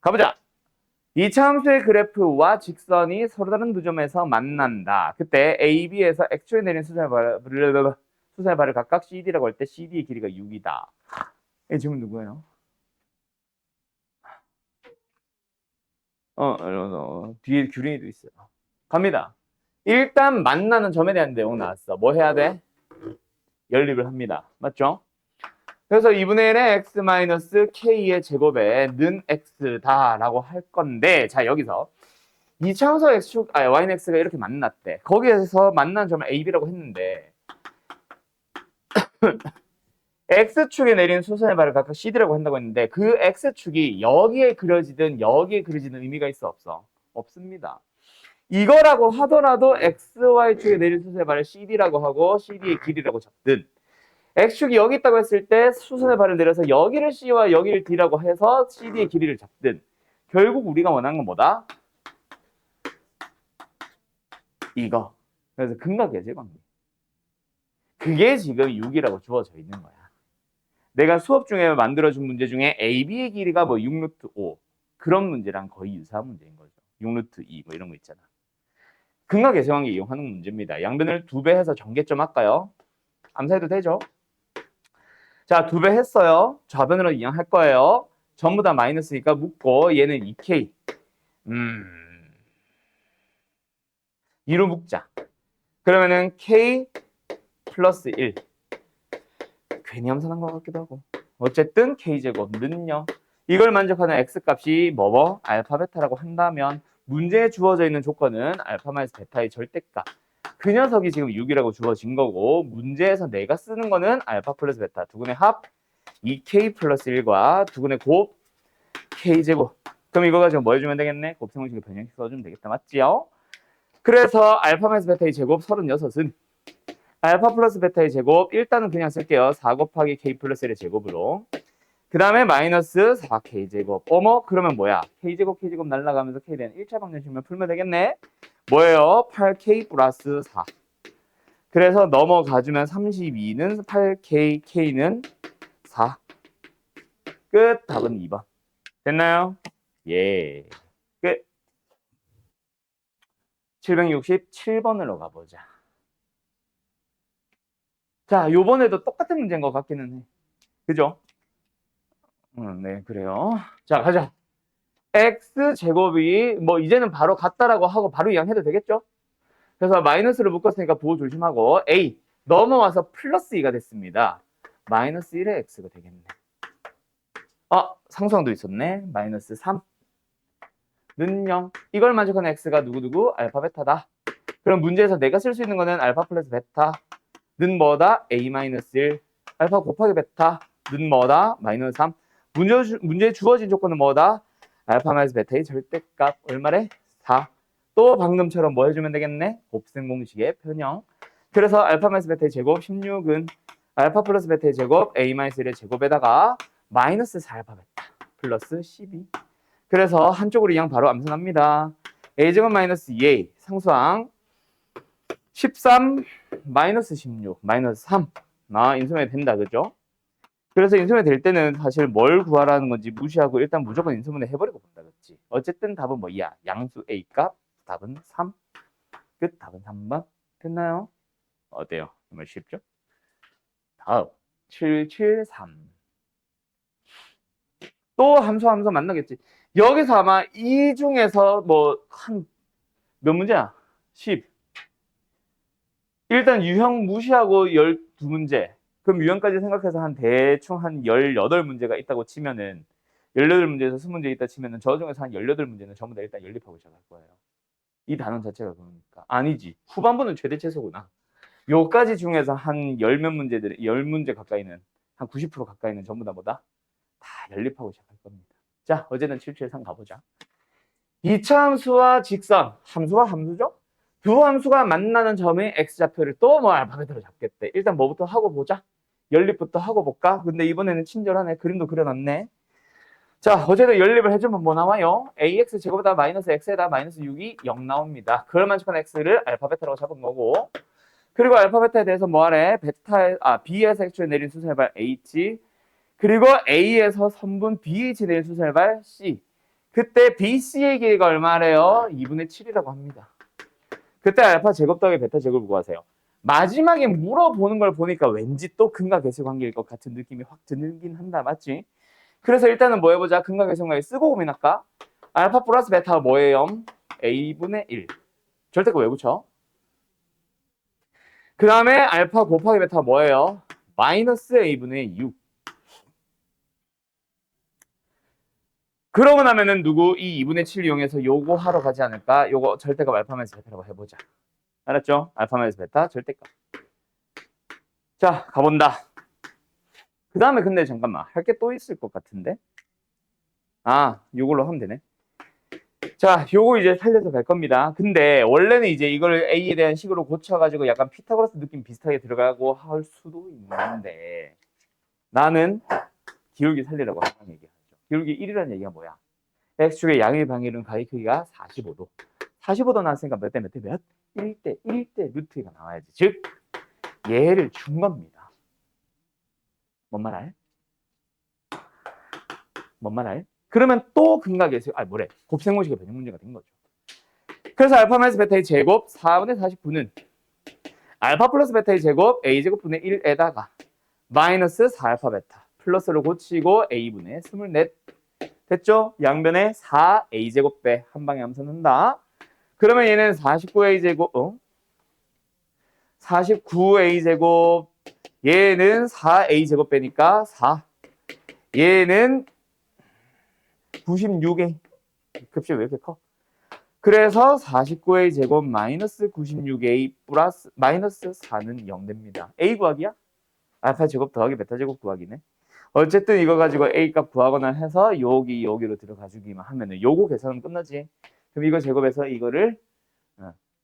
가보자. 이차함수의 그래프와 직선이 서로 다른 두 점에서 만난다. 그때 A, B에서 X축에 내린 수선의 발을 각각 CD라고 할 때 CD의 길이가 6이다. 이 질문 누구예요? 뒤에 규린이도 있어요. 갑니다. 일단 만나는 점에 대한 내용 나왔어. 뭐 해야 돼? 연립을 합니다. 맞죠? 그래서 2분의 1의 x-k의 제곱에 는 x다라고 할 건데, 자 여기서 이차함수 x축, y는 x가 이렇게 만났대. 거기에서 만난 점을 a, b라고 했는데 x축에 내린 수선의 발을 각각 cd라고 한다고 했는데 그 x축이 여기에 그려지든 여기에 그려지든 의미가 있어 없어? 없습니다. 이거라고 하더라도 xy축에 내린 수선의 발을 cd라고 하고 cd의 길이라고 잡든 x축이 여기 있다고 했을 때 수선의 발을 내려서 여기를 c와 여기를 d라고 해서 cd의 길이를 잡든 결국 우리가 원하는 건 뭐다? 이거. 그래서 근각계제 관계. 그게 지금 6이라고 주어져 있는 거야. 내가 수업 중에 만들어준 문제 중에 AB의 길이가 뭐 6루트 5 그런 문제랑 거의 유사한 문제인 거죠. 6루트 2 뭐 이런 거 있잖아. 근각계제 관계 이용하는 문제입니다. 양변을 2배 해서 전개점 할까요? 암산해도 되죠? 자, 2배 했어요. 좌변으로 이항할 거예요. 전부 다 마이너스니까 묶고 얘는 2K. 2로 묶자. 그러면은 K 플러스 1. 괜히 암산한 것 같기도 하고. 어쨌든 K제곱는요. 이걸 만족하는 X값이 뭐뭐? 알파 베타라고 한다면 문제에 주어져 있는 조건은 알파 마이너스 베타의 절대값. 그 녀석이 지금 6이라고 주어진 거고 문제에서 내가 쓰는 거는 알파 플러스 베타 두근의 합 2K 플러스 1과 두근의 곱 K제곱. 그럼 이거 가지고 뭐 해주면 되겠네? 곱셈공식을 변형해서 써주면 되겠다. 맞지요? 그래서 알파 마이너스 베타의 제곱 36은 알파 플러스 베타의 제곱 일단은 그냥 쓸게요. 4 곱하기 K 플러스 1의 제곱으로. 그 다음에 마이너스 4K제곱. 어머? 그러면 뭐야? K제곱 K제곱 날라가면서 K에 대한 1차 방정식만 풀면 되겠네? 뭐예요? 8K 플러스 4. 그래서 넘어가주면 32는 8K, K는 4. 끝. 답은 2번. 됐나요? 예. 끝. 767번으로 가보자. 자, 요번에도 똑같은 문제인 것 같기는 해. 그죠? 네, 그래요. 자, 가자. x제곱이 뭐 이제는 바로 같다라고 하고 바로 이항해도 되겠죠? 그래서 마이너스를 묶었으니까 보호 조심하고 a 넘어와서 플러스 2가 됐습니다. 마이너스 1의 x가 되겠네. 상수항도 있었네. 마이너스 3는 0. 이걸 만족하는 x가 누구누구? 알파 베타다. 그럼 문제에서 내가 쓸 수 있는 거는 알파 플러스 베타는 뭐다? a 마이너스 1. 알파 곱하기 베타는 뭐다? 마이너스 3. 문제에 주어진 조건은 뭐다? 알파 마이너스 베타의 절대값 얼마래? 4. 또 방금처럼 뭐 해주면 되겠네? 곱셈 공식의 변형. 그래서 알파 마이너스 베타의 제곱 16은 알파 플러스 베타의 제곱 a 마이너스 1의 제곱에다가 마이너스 4알파 베타 플러스 12. 그래서 한쪽으로 이항 바로 암산합니다. a제곱 마이너스 2a 상수항 13 마이너스 16 마이너스 3. 인수분해 된다. 그죠? 그래서 인수분해 될 때는 사실 뭘 구하라는 건지 무시하고 일단 무조건 인수분해 해버리고 본다. 그렇지? 어쨌든 답은 뭐야? 양수 A 값 답은 3. 끝. 답은 3번. 됐나요? 어때요? 정말 쉽죠? 다음 773. 또 함수 만나겠지. 여기서 아마 이 중에서 뭐 한 몇 문제야? 10. 일단 유형 무시하고 12문제. 그럼 유형까지 생각해서 한 대충 한 18문제가 있다고 치면은 18문제에서 20문제 있다 치면은 저 중에서 한 18문제는 전부 다 일단 연립하고 시작할 거예요. 이 단원 자체가 그러니까. 아니지. 후반부는 최대 최소구나. 요까지 중에서 한 10몇 문제들, 10문제 가까이는 한 90% 가까이는 전부 다 뭐다? 다 연립하고 시작할 겁니다. 자, 어제는 773 가보자. 2차 함수와 직선, 함수와 함수죠? 두 함수가 만나는 점의 x좌표를 또 뭐 알파벳으로 잡겠대. 일단 뭐부터 하고 보자. 연립부터 하고 볼까? 근데 이번에는 친절하네. 그림도 그려놨네. 자, 어제도 연립을 해주면 뭐 나와요? ax 제곱에다 마이너스 x에다 마이너스 6이 0 나옵니다. 그걸 만족한 x를 알파 베타라고 잡은 거고. 그리고 알파 베타에 대해서 뭐 하래? b에서 x에 내린 수선발 h. 그리고 a에서 선분 bh 내린 수선발 c. 그때 BC의 길이가 얼마래요? 2분의 7이라고 합니다. 그때 알파 제곱 더하기 베타 제곱을 구하세요. 마지막에 물어보는 걸 보니까 왠지 또 근과 계수 관계일 것 같은 느낌이 확 들긴 한다. 맞지? 그래서 일단은 뭐 해보자. 근과 계수 관계 쓰고 고민할까? 알파 플러스 베타가 뭐예요? A분의 1. 절대값 왜 붙여? 그 다음에 알파 곱하기 베타가 뭐예요? 마이너스 A분의 6. 그러고 나면은 누구? 이 2분의 7 이용해서 요거 하러 가지 않을까? 요거 절대값 알파 마이너스 베타라고 해보자. 알았죠? 알파 마이너스 베타 절대값. 자, 가본다. 그 다음에 근데 잠깐만. 할 게 또 있을 것 같은데? 아, 요걸로 하면 되네. 자, 요거 이제 살려서 갈 겁니다. 근데 원래는 이제 이걸 A에 대한 식으로 고쳐가지고 약간 피타고라스 느낌 비슷하게 들어가고 할 수도 있는데 나는 기울기 살리라고 항상 얘기하죠. 기울기 1이라는 얘기가 뭐야? X축의 양의 방향은 가위 크기가 45도. 45도 나왔으니까 몇 대 몇 대 몇? 1대 1대 루트가 나와야지. 즉, 얘를 준 겁니다. 뭔 말 알? 뭔 말 알? 그러면 또 근과 계수, 뭐래? 곱셈공식의 변형 문제가 된 거죠. 그래서 알파 마이너스 베타의 제곱 4분의 49는 알파 플러스 베타의 제곱 a제곱분의 1에다가 마이너스 4알파 베타 플러스를 고치고 a분의 24 됐죠? 양변에 4a제곱 빼 한 방에 함수 넣는다. 그러면 얘는 49a제곱 49a제곱 얘는 4a제곱 빼니까 4 얘는 96a 급식 왜 이렇게 커? 그래서 49a 제곱 마이너스 96a 플러스 마이너스 4는 0 됩니다. a 구하기야? 알파 제곱 더하기 베타 제곱 구하기네. 어쨌든 이거 가지고 a 값 구하거나 해서 여기로 들어가 주기만 하면은 요거 계산은 끝나지. 그럼 이거 제곱해서 이거를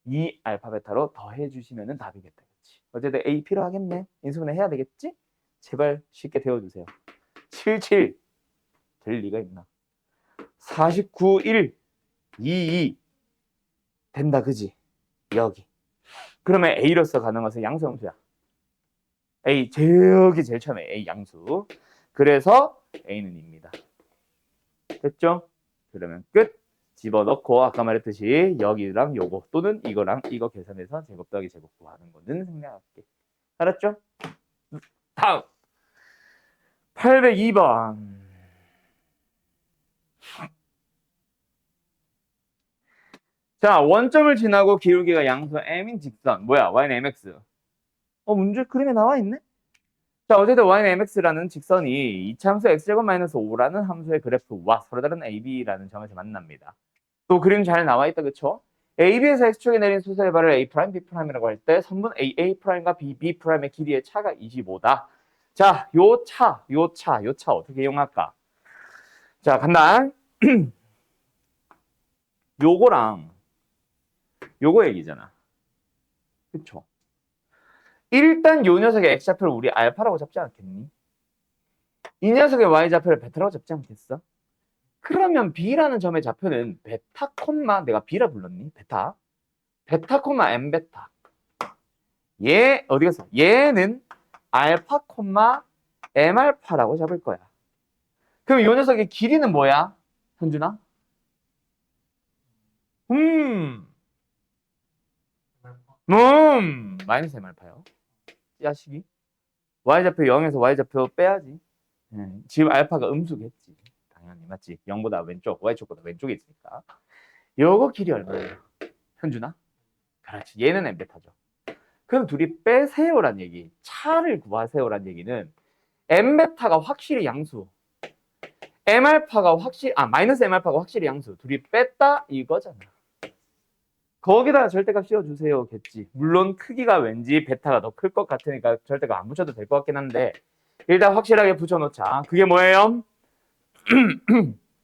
2 알파 베타로 더해 주시면은 답이겠다. 그치? 어쨌든 a 필요하겠네. 인수분해 해야 되겠지? 제발 쉽게 데워주세요. 77 될 리가 있나? 49 1 22 된다, 그지? 여기. 그러면 A로서 가능해서 양수함수야. A 저기 제일 처음에 A 양수. 그래서 A는 입니다. 됐죠? 그러면 끝. 집어넣고 아까 말했듯이 여기랑 요거 또는 이거랑 이거 계산해서 제곱 더하기 제곱 구하는 거는 생략할게. 알았죠? 다음 802번. 자, 원점을 지나고 기울기가 양수 m인 직선. 뭐야? y는 mx. 문제 그림에 나와 있네? 자, 어쨌든 y는 mx라는 직선이 이차함수 x제곱 마이너스 5라는 함수의 그래프와 서로 다른 ab라는 점에서 만납니다. 또 그림 잘 나와 있다, 그쵸? AB에서 x축에 내린 수소의 발을 A', B'이라고 할 때 선분 AA'과 B'의 길이의 차가 25다. 자, 요 차 어떻게 이용할까? 자, 간다. 요거랑 요거 얘기잖아. 그쵸? 일단 요 녀석의 x좌표를 우리 알파라고 잡지 않겠니? 이 녀석의 y좌표를 베타라고 잡지 않겠어? 그러면 b라는 점의 좌표는 베타 콤마 내가 b라 불렀니? 베타 콤마 m 베타. 얘 어디 갔어? 얘는 알파 콤마 m 알파라고 잡을 거야. 그럼 요 녀석의 길이는 뭐야? 현준아? 마이너스 m 알파요. 야식이 y좌표 0에서 y좌표 빼야지. 지금 알파가 음수겠지. 당연히 맞지. 0보다 왼쪽, y축보다 왼쪽에 있으니까. 요거 길이 얼마예요? 현준아? 그렇지. 얘는 m 베타죠. 그럼 둘이 빼세요란 얘기. 차를 구하세요란 얘기는 m 베타가 확실히 양수. m 알파가 확실히 마이너스 m 알파가 확실히 양수. 둘이 뺐다 이거잖아. 거기다가 절대값 씌워주세요겠지. 물론 크기가 왠지 베타가 더 클 것 같으니까 절대값 안 붙여도 될 것 같긴 한데 일단 확실하게 붙여놓자. 그게 뭐예요?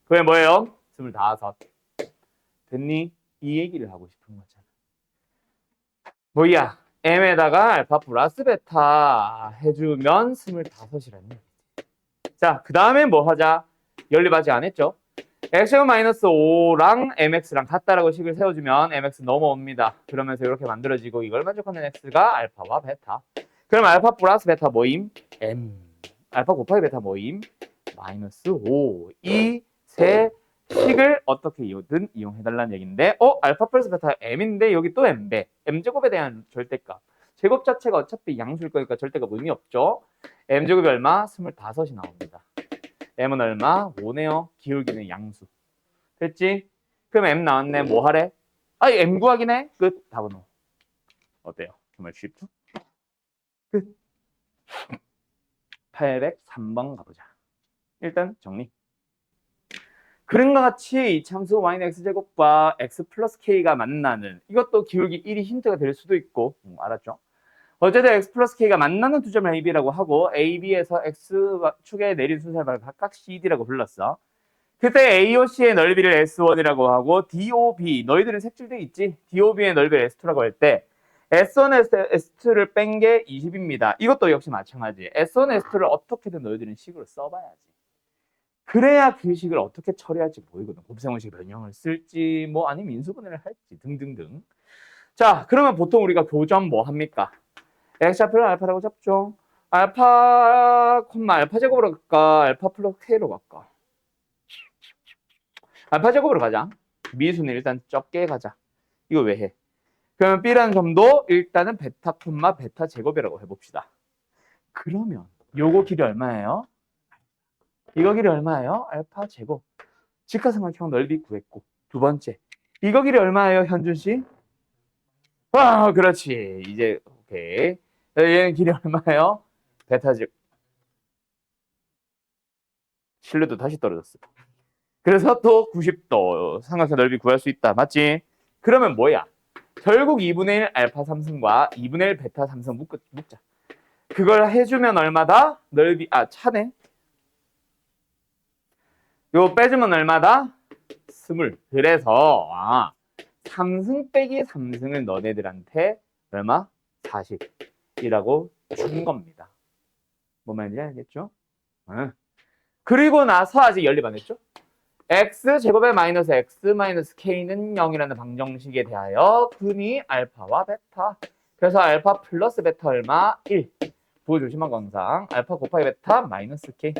그게 뭐예요? 25. 됐니? 이 얘기를 하고 싶은 거잖아. 뭐야? m에다가 알파 플러스 베타 해주면 25이라는 얘기지. 자, 그 다음에 뭐 하자? 연립하지 안 했죠? x제곱 마이너스 5랑 mx랑 같다라고 식을 세워주면 mx 넘어옵니다. 그러면서 이렇게 만들어지고 이걸 만족하는 x가 알파와 베타. 그럼 알파 플러스 베타 모임 m. 알파 곱하기 베타 모임 마이너스 5, 2, 3, 식을 어떻게든 이용해달라는 얘기인데 알파 플러스 베타 m인데 여기 또 m배 m제곱에 대한 절대값 제곱 자체가 어차피 양수일 거니까 절대값 의미 없죠. m제곱이 얼마? 25이 나옵니다. m은 얼마? 5네요. 기울기는 양수. 됐지? 그럼 m 나왔네. 뭐 하래? m 구하기네. 끝. 답은 5. 어때요? 정말 쉽죠? 끝. 803번 가보자. 일단 정리. 그림과 같이 이 참수 y는 x제곱과 x 플러스 k가 만나는 이것도 기울기 1이 힌트가 될 수도 있고 알았죠? 어쨌든 x 플러스 k가 만나는 두 점을 ab라고 하고 ab에서 x축에 내린 순서를 각각 cd라고 불렀어. 그때 AOC의 넓이를 S1이라고 하고 DOB 너희들은 색칠돼 있지? DOB의 넓이를 S2라고 할 때 S1에서 S2를 뺀 게 20입니다. 이것도 역시 마찬가지. S1, S2를 어떻게든 너희들은 식으로 써봐야지. 그래야 그 식을 어떻게 처리할지 보이거든. 곱셈공식 변형을 쓸지 뭐 아니면 인수분해를 할지 등등등. 자, 그러면 보통 우리가 교점 뭐 합니까? X좌표를 알파라고 잡죠. 알파, 알파 제곱으로 갈까? 알파 플러스 K로 갈까? 알파 제곱으로 가자. 미수는 일단 적게 가자. 이거 왜 해? 그러면 B라는 점도 일단은 베타, 베타 제곱이라고 해봅시다. 그러면 요거 길이 얼마예요? 이거 길이 얼마예요? 알파 제곱. 직화삼각형 넓이 구했고. 두 번째. 이거 길이 얼마예요, 현준 씨? 그렇지. 이제 오케이. 얘는 길이 얼마예요? 베타 제곱. 실루도 다시 떨어졌어. 그래서 또 90도 삼각형 넓이 구할 수 있다. 맞지? 그러면 뭐야? 결국 2분의 1 알파 3승과 2분의 1 베타 3승 묶자. 그걸 해주면 얼마다? 넓이, 차네. 이거 빼주면 얼마다? 20. 그래서 3승 빼기 3승을 너네들한테 얼마? 40이라고 준 겁니다. 뭔 말인지 알겠죠? 그리고 나서 아직 연립 안 했죠? x제곱의 마이너스 x 마이너스 k는 0이라는 방정식에 대하여 근이 알파와 베타. 그래서 알파 플러스 베타 얼마? 1. 부호 조심한 광상. 알파 곱하기 베타 마이너스 k.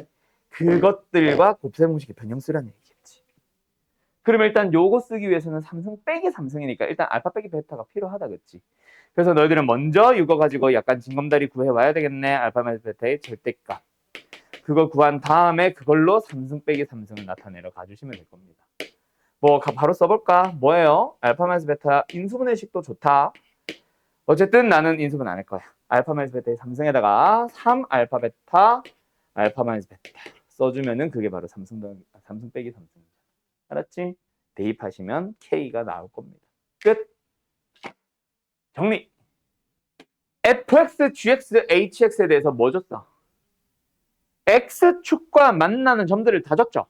그것들과 곱셈공식의 변형 쓰라는 얘기겠지. 그러면 일단 요거 쓰기 위해서는 3승 빼기 3승이니까 일단 알파 빼기 베타가 필요하다, 그치? 그래서 너희들은 먼저 이거 가지고 약간 징검다리 구해와야 되겠네. 알파 마이너스 베타의 절대값. 그거 구한 다음에 그걸로 3승 빼기 3승을 나타내러 가주시면 될 겁니다. 뭐 바로 써볼까? 뭐예요? 알파 마이너스 베타 인수분해식도 좋다. 어쨌든 나는 인수분 안 할 거야. 알파 마이너스 베타의 3승에다가 3 알파 베타 알파 마이너스 베타 써주면은 그게 바로 3승 빼기 3승이죠. 알았지? 대입하시면 K가 나올 겁니다. 끝. 정리. fx, gx, hx에 대해서 뭐 줬어? x축과 만나는 점들을 다 줬죠.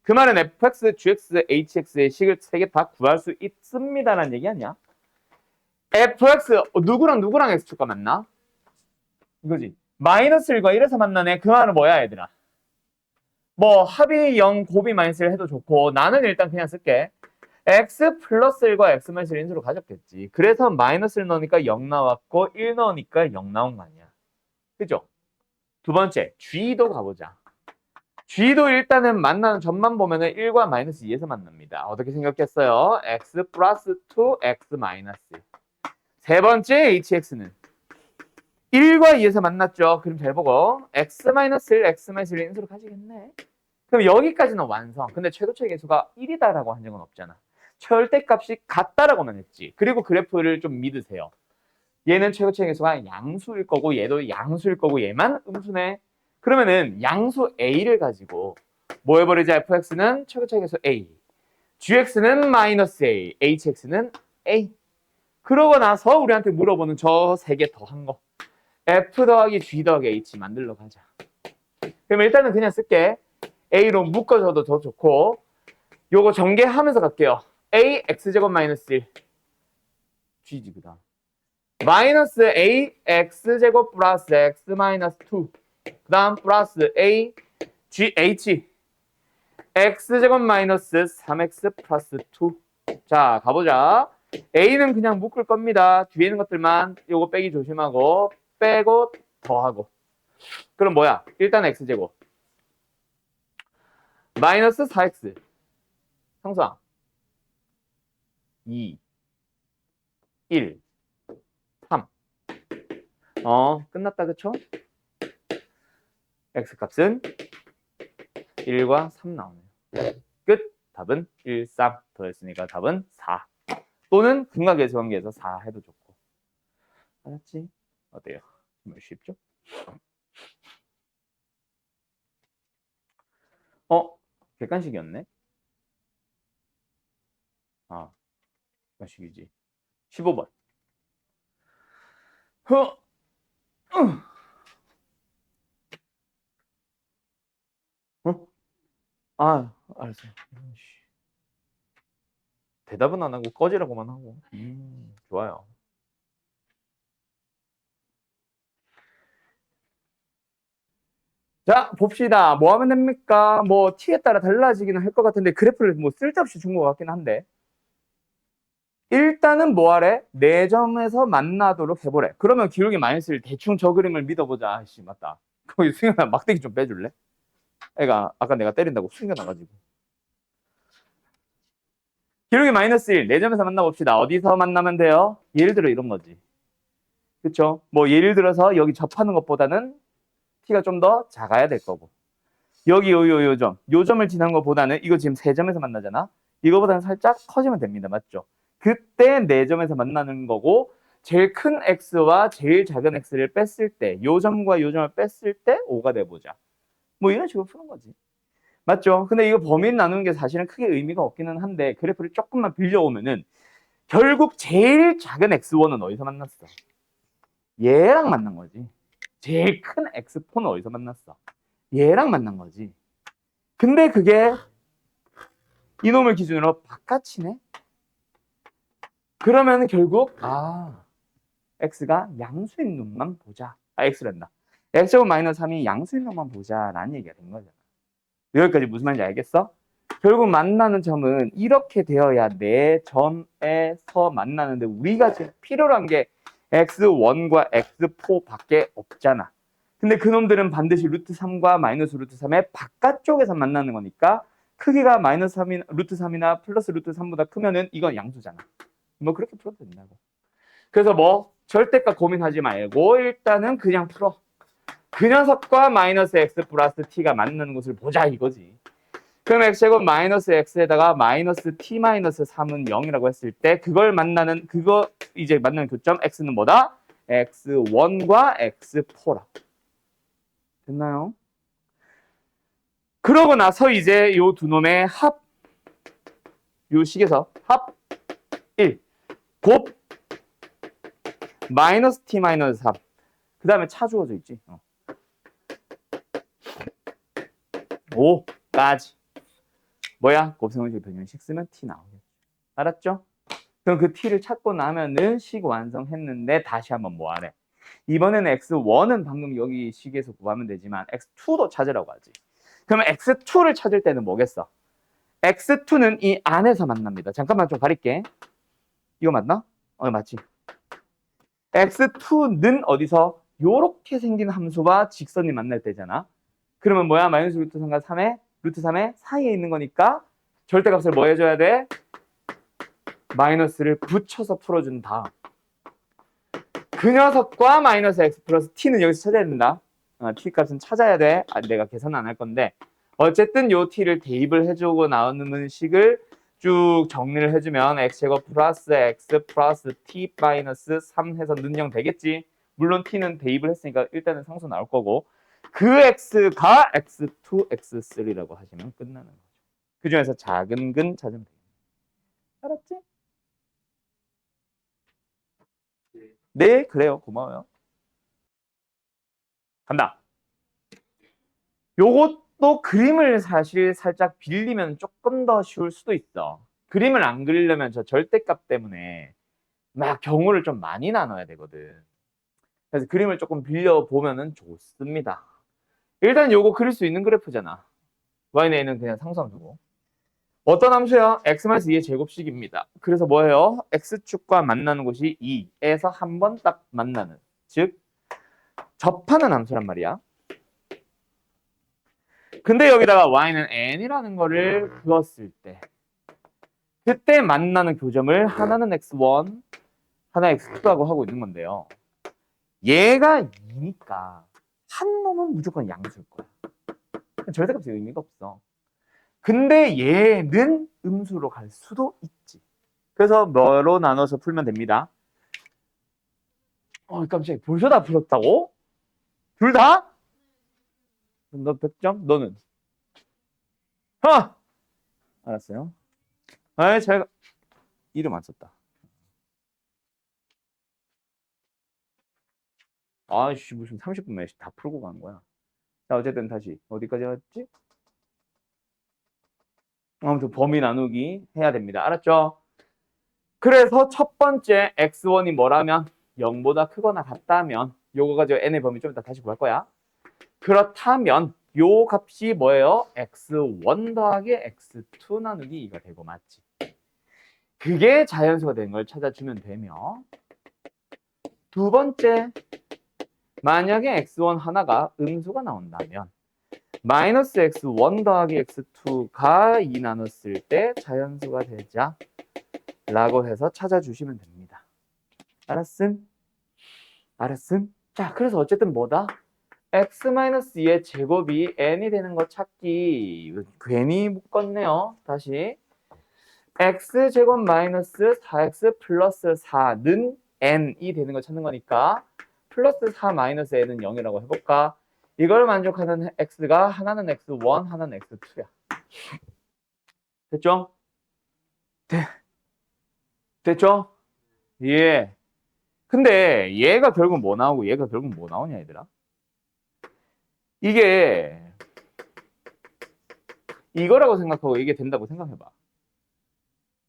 그 말은 fx, gx, hx의 식을 3개 다 구할 수 있습니다라는 얘기 아니야? fx 누구랑 누구랑 x축과 만나? 이거지. 마이너스 1과 1에서 만나네. 그 말은 뭐야, 얘들아? 뭐 합이 0, 곱이 마이너스 1 해도 좋고 나는 일단 그냥 쓸게. x 플러스 1과 x 마이너스 1 인수로 가졌겠지. 그래서 마이너스 1 넣으니까 0 나왔고 1 넣으니까 0 나온 거 아니야. 그죠? 두 번째, g도 가보자. g도 일단은 만나는 점만 보면은 1과 마이너스 2에서 만납니다. 어떻게 생겼겠어요? x 플러스 2, x 마이너스 1. 세 번째, hx는 1과 2에서 만났죠. 그럼 잘 보고 x 마이너스 1, x 마이너스 1 인수로 가지겠네. 그럼 여기까지는 완성. 근데 최고차의 계수가 1이다라고 한 적은 없잖아. 절대값이 같다라고만 했지. 그리고 그래프를 좀 믿으세요. 얘는 최고차의 계수가 양수일 거고 얘도 양수일 거고 얘만 음수네. 그러면은 양수 a를 가지고 뭐 해버리자. fx는 최고차의 계수 a, gx는 마이너스 a, hx는 a. 그러고 나서 우리한테 물어보는 저 세 개 더한 거. f 더하기 g 더하기 h 만들러 가자. 그럼 일단은 그냥 쓸게. a로 묶어줘도 더 좋고 요거 전개하면서 갈게요. a x제곱 마이너스 1 g지 그 다음 마이너스 a x제곱 플러스 x 마이너스 2 그 다음 플러스 a g h x제곱 마이너스 3x 플러스 2. 자 가보자. a는 그냥 묶을 겁니다. 뒤에 있는 것들만 요거 빼기 조심하고 빼고 더하고. 그럼 뭐야? 일단 x제곱 마이너스 4x 상수항 2, 1, 3. 끝났다, 그쵸? x값은 1과 3 나오네요. 끝. 답은 1, 3 더했으니까 답은 4. 또는 근각계수 관계에서 4 해도 좋고. 알았지? 어때요? 정말 쉽죠? 객관식이었네? 객관식이지. 15번. 알았어. 대답은 안 하고 꺼지라고만 하고. 좋아요. 자, 봅시다. 뭐 하면 됩니까? 뭐 t에 따라 달라지기는 할 것 같은데 그래프를 뭐 쓸데없이 준 것 같긴 한데 일단은 뭐 하래? 4점에서 만나도록 해보래. 그러면 기울기 마이너스 1 대충 저 그림을 믿어보자. 아이씨, 맞다. 거기 수경아 막대기 좀 빼줄래? 애가 아까 내가 때린다고 숨겨놔가지고. 기울기 마이너스 1, 4점에서 만나봅시다. 어디서 만나면 돼요? 예를 들어 이런 거지. 그쵸? 뭐 예를 들어서 여기 접하는 것보다는 t가 좀 더 작아야 될 거고. 여기 요 점을 지난 것보다는 이거 지금 3점에서 만나잖아. 이거보다는 살짝 커지면 됩니다. 맞죠? 그때 4점에서 만나는 거고 제일 큰 x와 제일 작은 x를 뺐을 때 요 점과 요 점을 뺐을 때 5가 돼보자. 뭐 이런 식으로 푸는 거지. 맞죠? 근데 이거 범위를 나누는 게 사실은 크게 의미가 없기는 한데 그래프를 조금만 빌려오면은 결국 제일 작은 x1은 어디서 만났어? 얘랑 만난 거지. 제일 큰 x4는 어디서 만났어? 얘랑 만난 거지. 근데 그게 이놈을 기준으로 바깥이네? 그러면 결국 x가 양수인 놈만 보자. x란다. x제곱 마이너스 3이 양수인 놈만 보자라는 얘기가 된 거잖아. 여기까지 무슨 말인지 알겠어? 결국 만나는 점은 이렇게 되어야 내 점에서 만나는데 우리가 지금 필요로 한 게 x1과 x4 밖에 없잖아. 근데 그놈들은 반드시 루트 3과 마이너스 루트 3의 바깥쪽에서 만나는 거니까 크기가 마이너스 3이나 루트 3이나 플러스 루트 3보다 크면은 이건 양수잖아. 뭐 그렇게 풀어도 된다고. 그래서 뭐 절대값 고민하지 말고 일단은 그냥 풀어. 그 녀석과 마이너스 x 플러스 t가 만나는 것을 보자 이거지. 그럼 x제곱 마이너스 x에다가 마이너스 t 마이너스 3은 0이라고 했을 때 그걸 만나는 그거 이제 만나는 교점 x는 뭐다? x1과 x4라. 됐나요? 그러고 나서 이제 요 두 놈의 합, 요 식에서 합 1, 곱 마이너스 t 마이너스 3. 그 다음에 차 주어져 있지. 5까지. 뭐야? 곱셈공식 변형식 쓰면 t 나오겠죠. 알았죠? 그럼 그 t를 찾고 나면은 식 완성했는데 다시 한번 뭐 하래? 이번에는 x1은 방금 여기 식에서 구하면 되지만 x2도 찾으라고 하지. 그러면 x2를 찾을 때는 뭐겠어? x2는 이 안에서 만납니다. 잠깐만 좀 가릴게. 이거 맞나? 맞지. x2는 어디서? 요렇게 생긴 함수와 직선이 만날 때잖아. 그러면 뭐야? 마이너스 루트 3과 3의 루트 3의 사이에 있는 거니까 절대값을 뭐 해줘야 돼? 마이너스를 붙여서 풀어준다. 그 녀석과 마이너스 x 플러스 t는 여기서 찾아야 된다. t 값은 찾아야 돼. 내가 계산 안 할 건데 어쨌든 요 t를 대입을 해주고 나오는 식을 쭉 정리를 해주면 x제곱 플러스 x 플러스 t 마이너스 3 해서 는영 되겠지. 물론 t는 대입을 했으니까 일단은 상수 나올 거고 그 x가 x2, x3라고 하시면 끝나는 거죠. 그 중에서 작은 근 찾으면 돼요. 알았지? 네, 그래요. 고마워요. 간다. 요것도 그림을 사실 살짝 빌리면 조금 더 쉬울 수도 있어. 그림을 안 그리려면 저 절대값 때문에 막 경우를 좀 많이 나눠야 되거든. 그래서 그림을 조금 빌려보면은 좋습니다. 일단 요거 그릴 수 있는 그래프잖아. y는 a는 그냥 상수함 두고. 어떤 함수야? x-2의 제곱식입니다. 그래서 뭐예요? x축과 만나는 곳이 2에서 한 번 딱 만나는. 즉 접하는 함수란 말이야. 근데 여기다가 y는 n이라는 거를 그었을 때 그때 만나는 교점을 하나는 x1, 하나 x2라고 하고 있는 건데요. 얘가 2니까 한 놈은 무조건 양수일 거야. 절대값이 의미가 없어. 근데 얘는 음수로 갈 수도 있지. 그래서 뭐로 나눠서 풀면 됩니다. 깜짝이야. 벌써 다 풀었다고? 둘 다? 그럼 너 100점? 너는? 알았어요. 제가 이름 안 썼다. 아이씨, 무슨 30분만 다 풀고 가는 거야. 자, 어쨌든 다시 어디까지 왔지? 아무튼 범위 나누기 해야 됩니다. 알았죠? 그래서 첫 번째 x1이 뭐라면 0보다 크거나 같다면 요거 가지고 n의 범위 좀 이따 다시 구할 거야. 그렇다면 요 값이 뭐예요? x1 더하기 x2 나누기 2가 되고 맞지? 그게 자연수가 되는 걸 찾아주면 되며 두 번째 만약에 x1 하나가 음수가 나온다면 마이너스 x1 더하기 x2가 2 나눴을 때 자연수가 되자 라고 해서 찾아주시면 됩니다. 알았음? 알았음? 자, 그래서 어쨌든 뭐다? x-2의 제곱이 n이 되는 거 찾기 괜히 묶었네요. 다시 x제곱 마이너스 4x 플러스 4는 n이 되는 거 찾는 거니까 플러스 4 마이너스 n은 0이라고 해볼까? 이걸 만족하는 x가 하나는 x1, 하나는 x2야. 됐죠? 됐죠? 예. 근데 얘가 결국 뭐 나오고 얘가 결국 뭐 나오냐 얘들아? 이게 이거라고 생각하고 이게 된다고 생각해봐.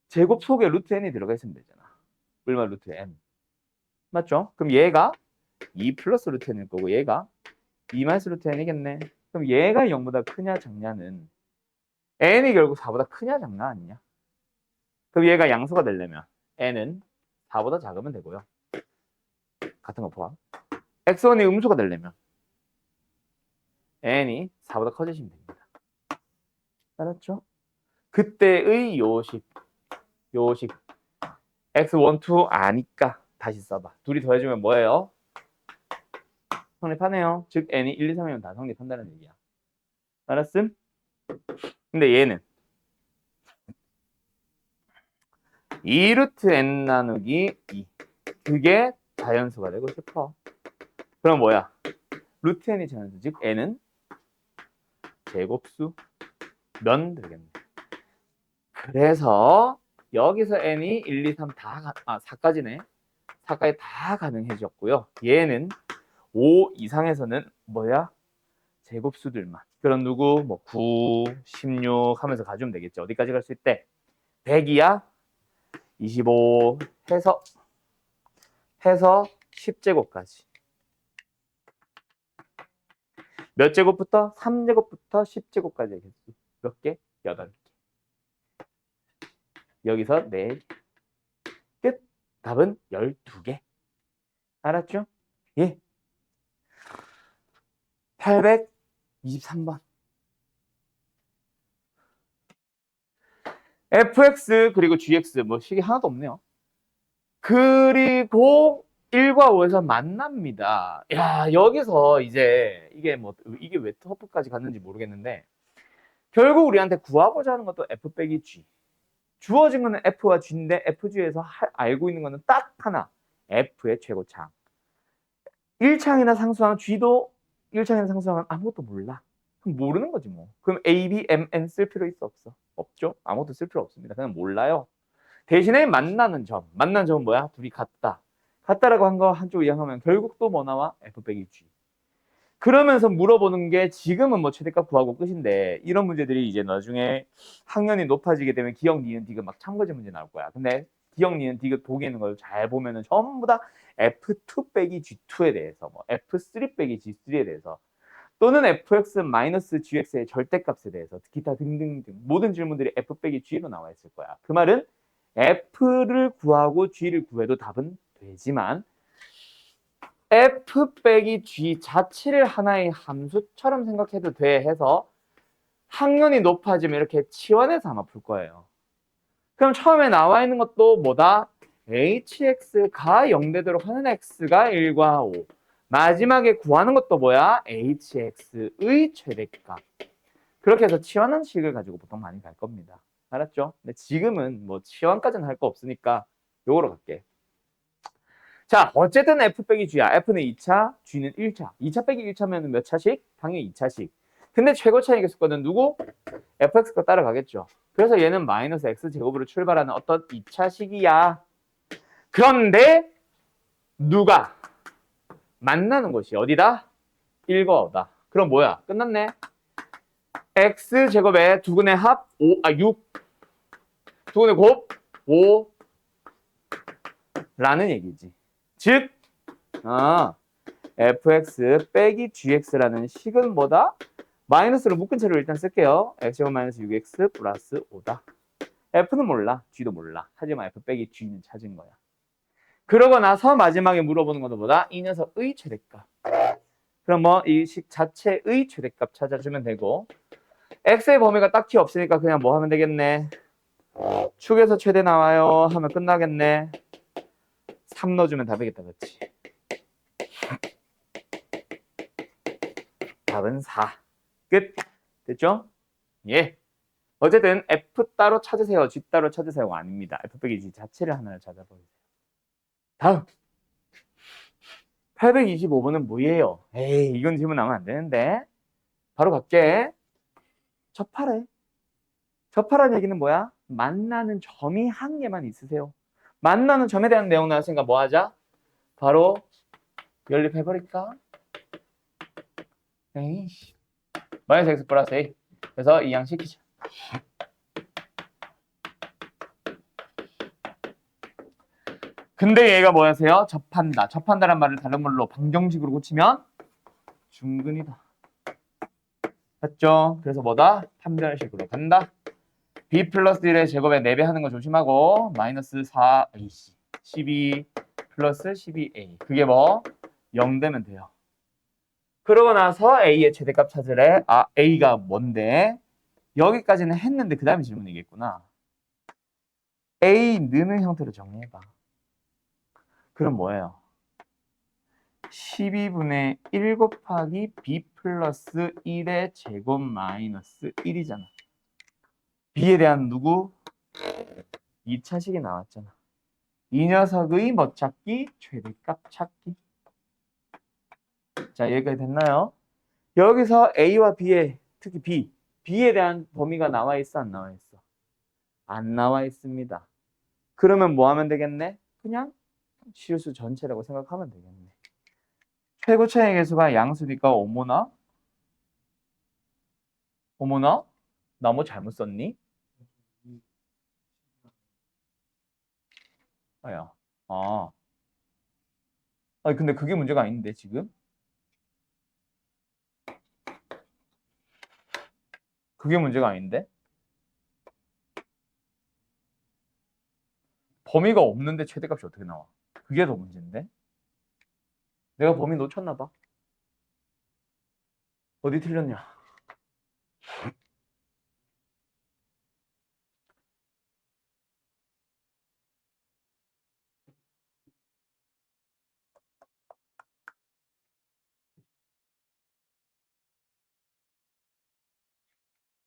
제곱 속에 루트 n이 들어가 있으면 되잖아. 얼마 루트 n. 맞죠? 그럼 얘가 2 플러스 루트 n일 거고 얘가 2 마이너스 루트 n이겠네. 그럼 얘가 0보다 크냐 작냐는 n이 결국 4보다 크냐 작냐 아니냐? 그럼 얘가 양수가 되려면 n은 4보다 작으면 되고요. 같은 거 포함. x1이 음수가 되려면 n이 4보다 커지시면 됩니다. 알았죠? 그때의 요식 x1, 2 아니까 다시 써봐. 둘이 더해주면 뭐예요? 성립하네요. 즉 n이 1, 2, 3이면 다 성립한다는 얘기야. 알았음? 근데 얘는 2루트 n 나누기 2 그게 자연수가 되고 싶어. 그럼 뭐야? 루트 n이 자연수, 즉 n은 제곱수 면 되겠네. 그래서 여기서 n이 1, 2, 3 다 4까지네. 4까지 다 가능해졌고요. 얘는 5 이상에서는 뭐야? 제곱수들만. 그럼 누구? 뭐 9, 16 하면서 가주면 되겠죠. 어디까지 갈 수 있대? 100이야? 25 해서 10제곱까지. 몇 제곱부터? 3제곱부터 10제곱까지의 개수. 몇 개? 8개. 여기서 4개. 끝. 답은 12개. 알았죠? 예. 823번. fx 그리고 gx 뭐 식이 하나도 없네요. 그리고 1과 5에서 만납니다. 야, 여기서 이제 이게 왜 터프까지 갔는지 모르겠는데 결국 우리한테 구하고자 하는 것도 f 빼기 g. 주어진 거는 f와 g인데 fg에서 알고 있는 거는 딱 하나. f의 최고창. 1창이나 상수항 g도 1창이나 상수항은 아무것도 몰라. 그럼 모르는 거지 뭐. 그럼 a, b, m, n 쓸 필요 있어 없어? 없죠? 아무것도 쓸 필요 없습니다. 그냥 몰라요. 대신에 만나는 점은 뭐야? 둘이 같다. 같다라고 한 거 한쪽 이항하면 결국 또 뭐 나와? f 빼기 g. 그러면서 물어보는 게 지금은 뭐 최대값 구하고 끝인데 이런 문제들이 이제 나중에 학년이 높아지게 되면 기억, 니은, 디귿 막 참고제 문제 나올 거야. 근데 기억, 니은, 디귿 보기 있는 걸 잘 보면은 전부 다 f2 빼기 g2에 대해서 뭐 f3 빼기 g3에 대해서 또는 fx-gx의 절대값에 대해서 기타 등등등 모든 질문들이 f 빼기 g로 나와 있을 거야. 그 말은 f를 구하고 g를 구해도 답은 되지만 f 빼기 g 자체를 하나의 함수처럼 생각해도 돼 해서 학년이 높아지면 이렇게 치환해서 아마 풀 거예요. 그럼 처음에 나와 있는 것도 뭐다? hx가 0되도록 하는 x가 1과 5. 마지막에 구하는 것도 뭐야? hx의 최대값. 그렇게 해서 치환한 식을 가지고 보통 많이 갈 겁니다. 알았죠? 근데 지금은 뭐 치환까지는 할 거 없으니까 요거로 갈게. 자, 어쨌든 f 빼기 g야. f는 2차, g는 1차. 2차 빼기 1차면 몇 차씩? 당연히 2차씩. 근데 최고 차이 계수권은 누구? fx가 따라가겠죠. 그래서 얘는 마이너스 x제곱으로 출발하는 어떤 2차식이야. 그런데 누가 만나는 곳이 어디다? 1과 5다. 그럼 뭐야? 끝났네. x제곱의 두근의 합 6. 두근의 곱 5. 라는 얘기지. 즉, fx 빼기 gx라는 식은 뭐다? 마이너스로 묶은 채로 일단 쓸게요. x제곱 마이너스 6x 플러스 5다. f는 몰라, g도 몰라. 하지만 f 빼기 g는 찾은 거야. 그러고 나서 마지막에 물어보는 것은 뭐다? 이 녀석의 최대값. 그럼 뭐 이 식 자체의 최대값 찾아주면 되고, x의 범위가 딱히 없으니까 그냥 뭐 하면 되겠네. 축에서 최대 나와요 하면 끝나겠네. 3 넣어주면 답이겠다, 그렇지? 답은 4. 끝. 됐죠? 예. 어쨌든 f 따로 찾으세요, g 따로 찾으세요가 아닙니다. f 빼기 g 자체를 하나를 찾아보세요. 다음. 825번은 뭐예요? 에이, 이건 질문 나오면 안 되는데. 바로 갈게. 접하래. 접하라는 얘기는 뭐야? 만나는 점이 한 개만 있으세요. 만나는 점에 대한 내용 나왔으니까 뭐 하자? 바로 연립해버릴까? 에이씨. 마이너스 x 플러스 a. 그래서 이항시키자. 근데 얘가 뭐였어요? 접한다. 접한다란 말을 다른 말로 방정식으로 고치면 중근이다. 맞죠? 그래서 뭐다? 판별식으로 간다. b 플러스 1의 제곱에 4배 하는 거 조심하고 마이너스 4ac 12 플러스 12a 그게 뭐? 0 되면 돼요. 그러고 나서 a의 최대값 찾으래. a가 뭔데? 여기까지는 했는데 그 다음에 질문이겠구나. a 느는 형태로 정리해봐. 그럼 뭐예요? 12분의 1 곱하기 b 플러스 1의 제곱 마이너스 1이잖아. b에 대한 누구? 2차식이 나왔잖아. 이 녀석의 뭐 찾기? 최대값 찾기. 자, 여기까지 됐나요? 여기서 a와 b의, 특히 b에 대한 범위가 나와 있어, 안 나와 있어? 안 나와 있습니다. 그러면 뭐 하면 되겠네? 그냥 실수 전체라고 생각하면 되겠네. 최고 차이 계수가 양수니까 어머나? 어머나? 나 뭐 잘못 썼니? 아야. 아. 아니, 근데 그게 문제가 아닌데, 지금? 그게 문제가 아닌데? 범위가 없는데 최대값이 어떻게 나와? 그게 더 문제인데? 내가 범위 놓쳤나 봐. 어디 틀렸냐?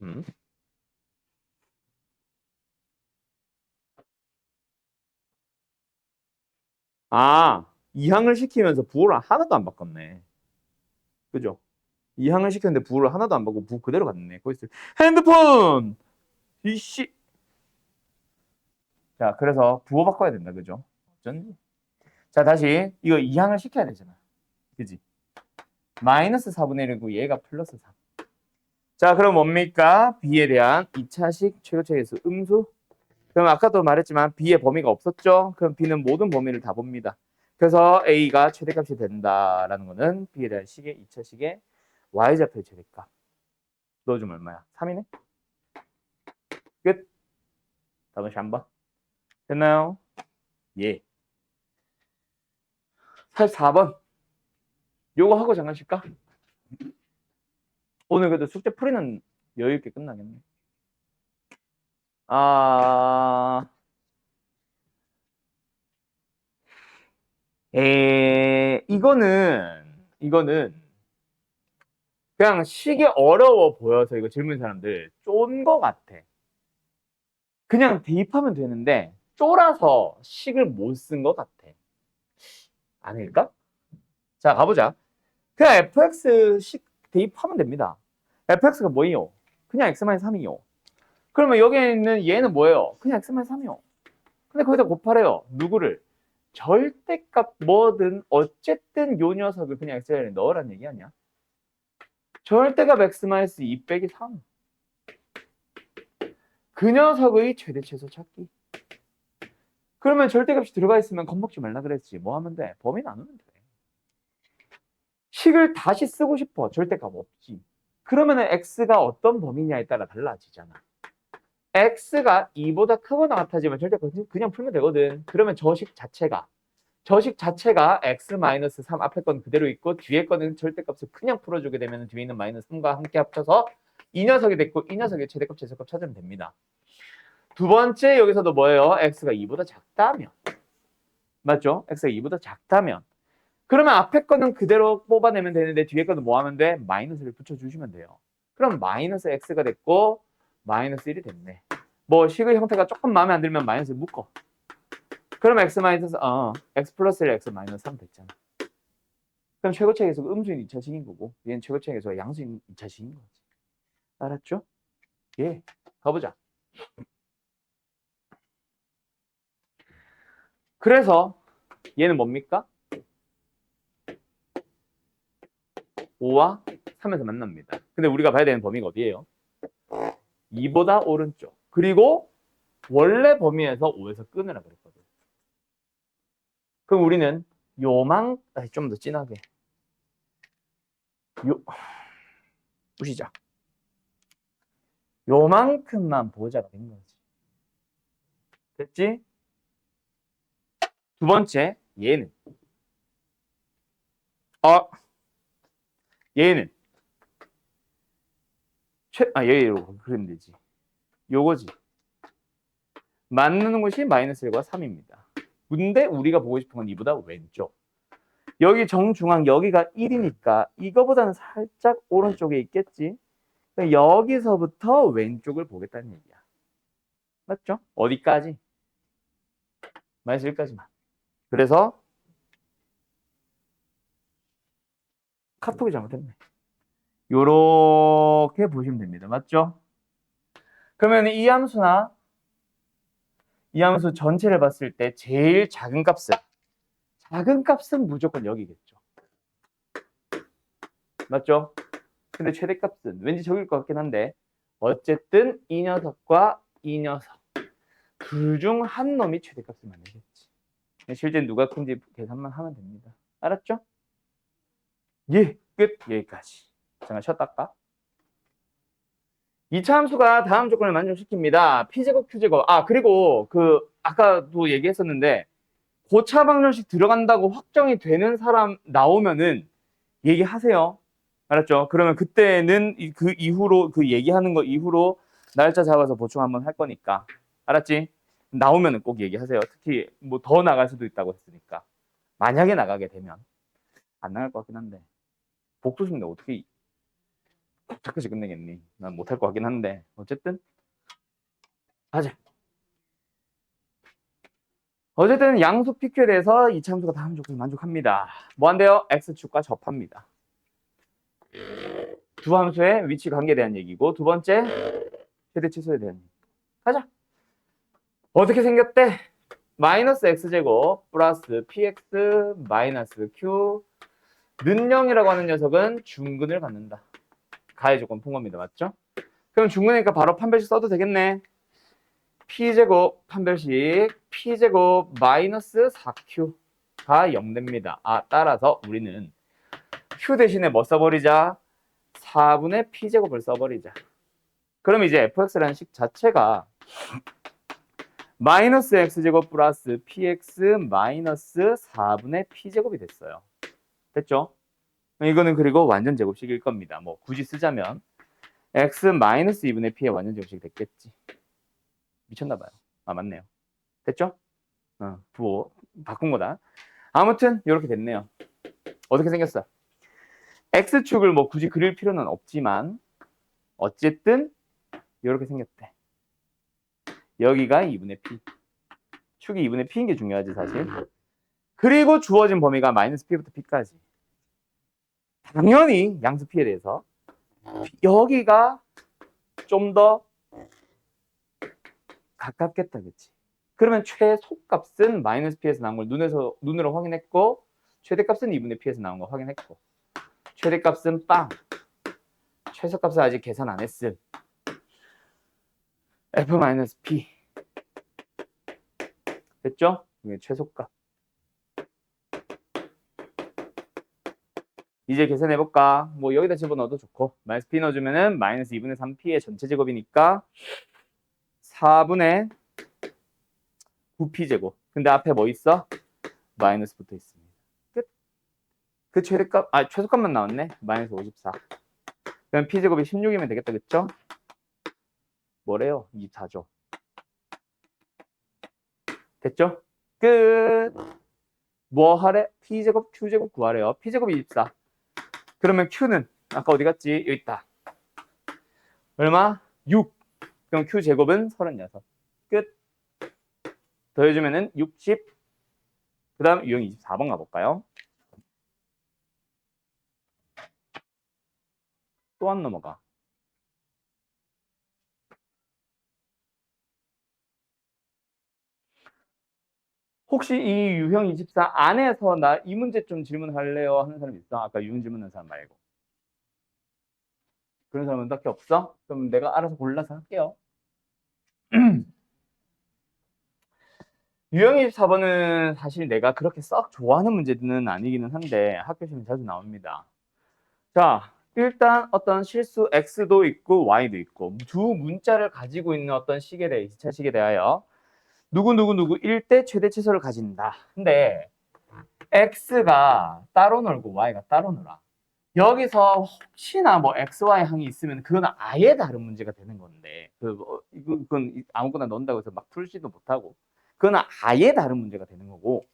음? 이항을 시키면서 부호를 하나도 안 바꿨네. 그죠? 이항을 시켰는데 부호를 하나도 안 바꾸고 부호 그대로 갔네. 거기서 핸드폰! 이씨! 자, 그래서 부호 바꿔야 된다. 그죠? 어쩐지. 자, 다시 이거 이항을 시켜야 되잖아. 그지? 마이너스 4분의 1이고 얘가 플러스 3. 자, 그럼 뭡니까? b에 대한 2차식 최고차계수 음수. 그럼 아까도 말했지만 b의 범위가 없었죠? 그럼 b는 모든 범위를 다 봅니다. 그래서 a가 최대값이 된다라는 거는 b에 대한 식의 2차식의 y좌표의 최대값. 넣어주면 얼마야? 3이네? 끝. 다음 시 한번. 됐나요? 예. 44번. 요거 하고 잠깐 쉴까? 오늘 그래도 숙제 풀이는 여유 있게 끝나겠네. 이거는 그냥 식이 어려워 보여서 이거 질문 사람들 쫀 거 같아. 그냥 대입하면 되는데 쫄아서 식을 못 쓴 것 같아. 아닐까? 자, 가보자. 그냥 fx 식 대입하면 됩니다. fx가 뭐예요? 그냥 x-3이요. 그러면 여기에 있는 얘는 뭐예요? 그냥 x-3이요. 근데 거기다 곱하래요. 누구를? 절대값 뭐든 어쨌든 요 녀석을 그냥 x에 넣으라는 얘기 아니야? 절대값 x-2 빼기 3. 그 녀석의 최대 최소 찾기. 그러면 절대값이 들어가 있으면 겁먹지 말라 그랬지. 뭐 하면 돼? 범위 나누면 돼. 식을 다시 쓰고 싶어. 절대값 없지. 그러면은 x가 어떤 범위냐에 따라 달라지잖아. x가 2보다 크거나 같아지면 절대값 그냥 풀면 되거든. 그러면 저식 자체가 x-3 앞에 건 그대로 있고 뒤에 거는 절대값을 그냥 풀어주게 되면 뒤에 있는 마이너스 3과 함께 합쳐서 이 녀석이 됐고 이 녀석의 최대값 최소값 찾으면 됩니다. 두 번째 여기서도 뭐예요? x가 2보다 작다면 맞죠? x가 2보다 작다면 그러면 앞에 거는 그대로 뽑아내면 되는데 뒤에 거는 뭐 하면 돼? 마이너스를 붙여주시면 돼요. 그럼 마이너스 x가 됐고 마이너스 1이 됐네. 뭐 식의 형태가 조금 마음에 안 들면 마이너스를 묶어. 그럼 x 플러스 1 x 마이너스 3 됐잖아. 그럼 최고체계에서 음수인 2차식인 거고 얘는 최고체계에서 양수인 2차식인 거지. 알았죠? 예, 가보자. 그래서 얘는 뭡니까? 5와 3에서 만납니다. 근데 우리가 봐야 되는 범위가 어디예요? 2보다 오른쪽. 그리고 원래 범위에서 5에서 끊으라 그랬거든. 그럼 우리는 좀 더 진하게 부시자. 요만큼만 보자가 된 거지. 됐지? 두 번째, 얘는 얘는 얘로 그리면 되지. 요거지. 맞는 곳이 마이너스 1과 3입니다. 근데 우리가 보고 싶은 건 이보다 왼쪽. 여기 정중앙 여기가 1이니까 이거보다는 살짝 오른쪽에 있겠지. 여기서부터 왼쪽을 보겠다는 얘기야. 맞죠? 어디까지? 마이너스 1까지만. 그래서 카톡이 잘못했네. 요렇게 보시면 됩니다. 맞죠? 그러면 이 함수 전체를 봤을 때 제일 작은 값은 무조건 여기겠죠. 맞죠? 근데 최대값은 왠지 저길 것 같긴 한데 어쨌든 이 녀석과 이 녀석 둘 중 한 놈이 최대값을 만들겠지. 실제 누가 큰지 계산만 하면 됩니다. 알았죠? 예, 끝. 여기까지. 잠깐 쉬었다 할까? 2차 함수가 다음 조건을 만족시킵니다. P제곱, Q제곱. 그리고 아까도 얘기했었는데 고차 방정식 들어간다고 확정이 되는 사람 나오면은 얘기하세요. 알았죠? 그러면 그때는 그 이후로 그 얘기하는 거 이후로 날짜 잡아서 보충 한번 할 거니까. 알았지? 나오면은 꼭 얘기하세요. 특히 뭐 더 나갈 수도 있다고 했으니까. 만약에 나가게 되면 안 나갈 것 같긴 한데 복수수인데 어떻게 착각시 끝내겠니? 난 못할 것 같긴 한데 어쨌든 하자. 어쨌든 양수 PQ에 대해서 이차 함수가 다음 조건을 만족합니다. 뭐 한대요? X축과 접합니다. 두 함수의 위치 관계에 대한 얘기고 두 번째 최대 치수에 대한 얘기. 가자. 어떻게 생겼대? 마이너스 x제곱 플러스 px 마이너스 q 는 0이라고 하는 녀석은 중근을 갖는다. 가해 조건 풍겁니다. 맞죠? 그럼 중근이니까 바로 판별식 써도 되겠네. p제곱 판별식 p제곱 마이너스 4q가 0 됩니다. 따라서 우리는 q 대신에 뭐 써버리자? 4분의 p제곱을 써버리자. 그럼 이제 fx라는 식 자체가 마이너스 x제곱 플러스 px 마이너스 4분의 p제곱이 됐어요. 됐죠? 이거는 그리고 완전 제곱식일 겁니다. 뭐 굳이 쓰자면 x 마이너스 2분의 p의 완전 제곱식이 됐겠지. 미쳤나 봐요. 맞네요. 됐죠? 부호 바꾼 거다. 아무튼 이렇게 됐네요. 어떻게 생겼어? X축을 뭐 굳이 그릴 필요는 없지만 어쨌든 이렇게 생겼대. 여기가 2분의 P. 축이 2분의 P인 게 중요하지 사실. 그리고 주어진 범위가 마이너스 P부터 P까지. 당연히 양수 P에 대해서 여기가 좀 더 가깝겠다, 그치? 그러면 최소값은 마이너스 P에서 나온 걸 눈으로 확인했고 최대값은 2분의 P에서 나온 거 확인했고 최대값은 빵. 최소값은 아직 계산 안 했음. F-P. 됐죠? 이게 최소값. 이제 계산해볼까? 뭐 여기다 집어넣어도 좋고 마이너스 P 넣어주면은 마이너스 2분의 3P의 전체 제곱이니까 4분의 9P 제곱. 근데 앞에 뭐 있어? 마이너스 붙어 있습니다. 끝. 그 최대값, 최소값만 나왔네. 마이너스 54. 그럼 P 제곱이 16이면 되겠다, 그쵸? 뭐래요? 24죠. 됐죠? 끝. 뭐 하래? P 제곱, Q 제곱 구하래요. P 제곱이 24. 그러면 Q는 아까 어디 갔지? 여기 있다. 얼마? 6. 그럼 Q 제곱은 36. 끝. 더해주면은 60. 그 다음 유형 24번 가볼까요? 또 안 넘어가. 혹시 이 유형 24 안에서 나 이 문제 좀 질문할래요 하는 사람 있어? 아까 유형 질문한 사람 말고. 그런 사람은 딱히 없어? 그럼 내가 알아서 골라서 할게요. 유형 24번은 사실 내가 그렇게 썩 좋아하는 문제는 아니기는 한데 학교 시험에 자주 나옵니다. 자, 일단 어떤 실수 X도 있고 Y도 있고 두 문자를 가지고 있는 어떤 식에 대해 2차 식에 대하여 누구 1대 최대 최소를 가진다. 근데 X가 따로 놀고 Y가 따로 놀아. 여기서 혹시나 뭐 XY 항이 있으면 그건 아예 다른 문제가 되는 건데 그건 아무거나 넣는다고 해서 막 풀지도 못하고 그건 아예 다른 문제가 되는 거고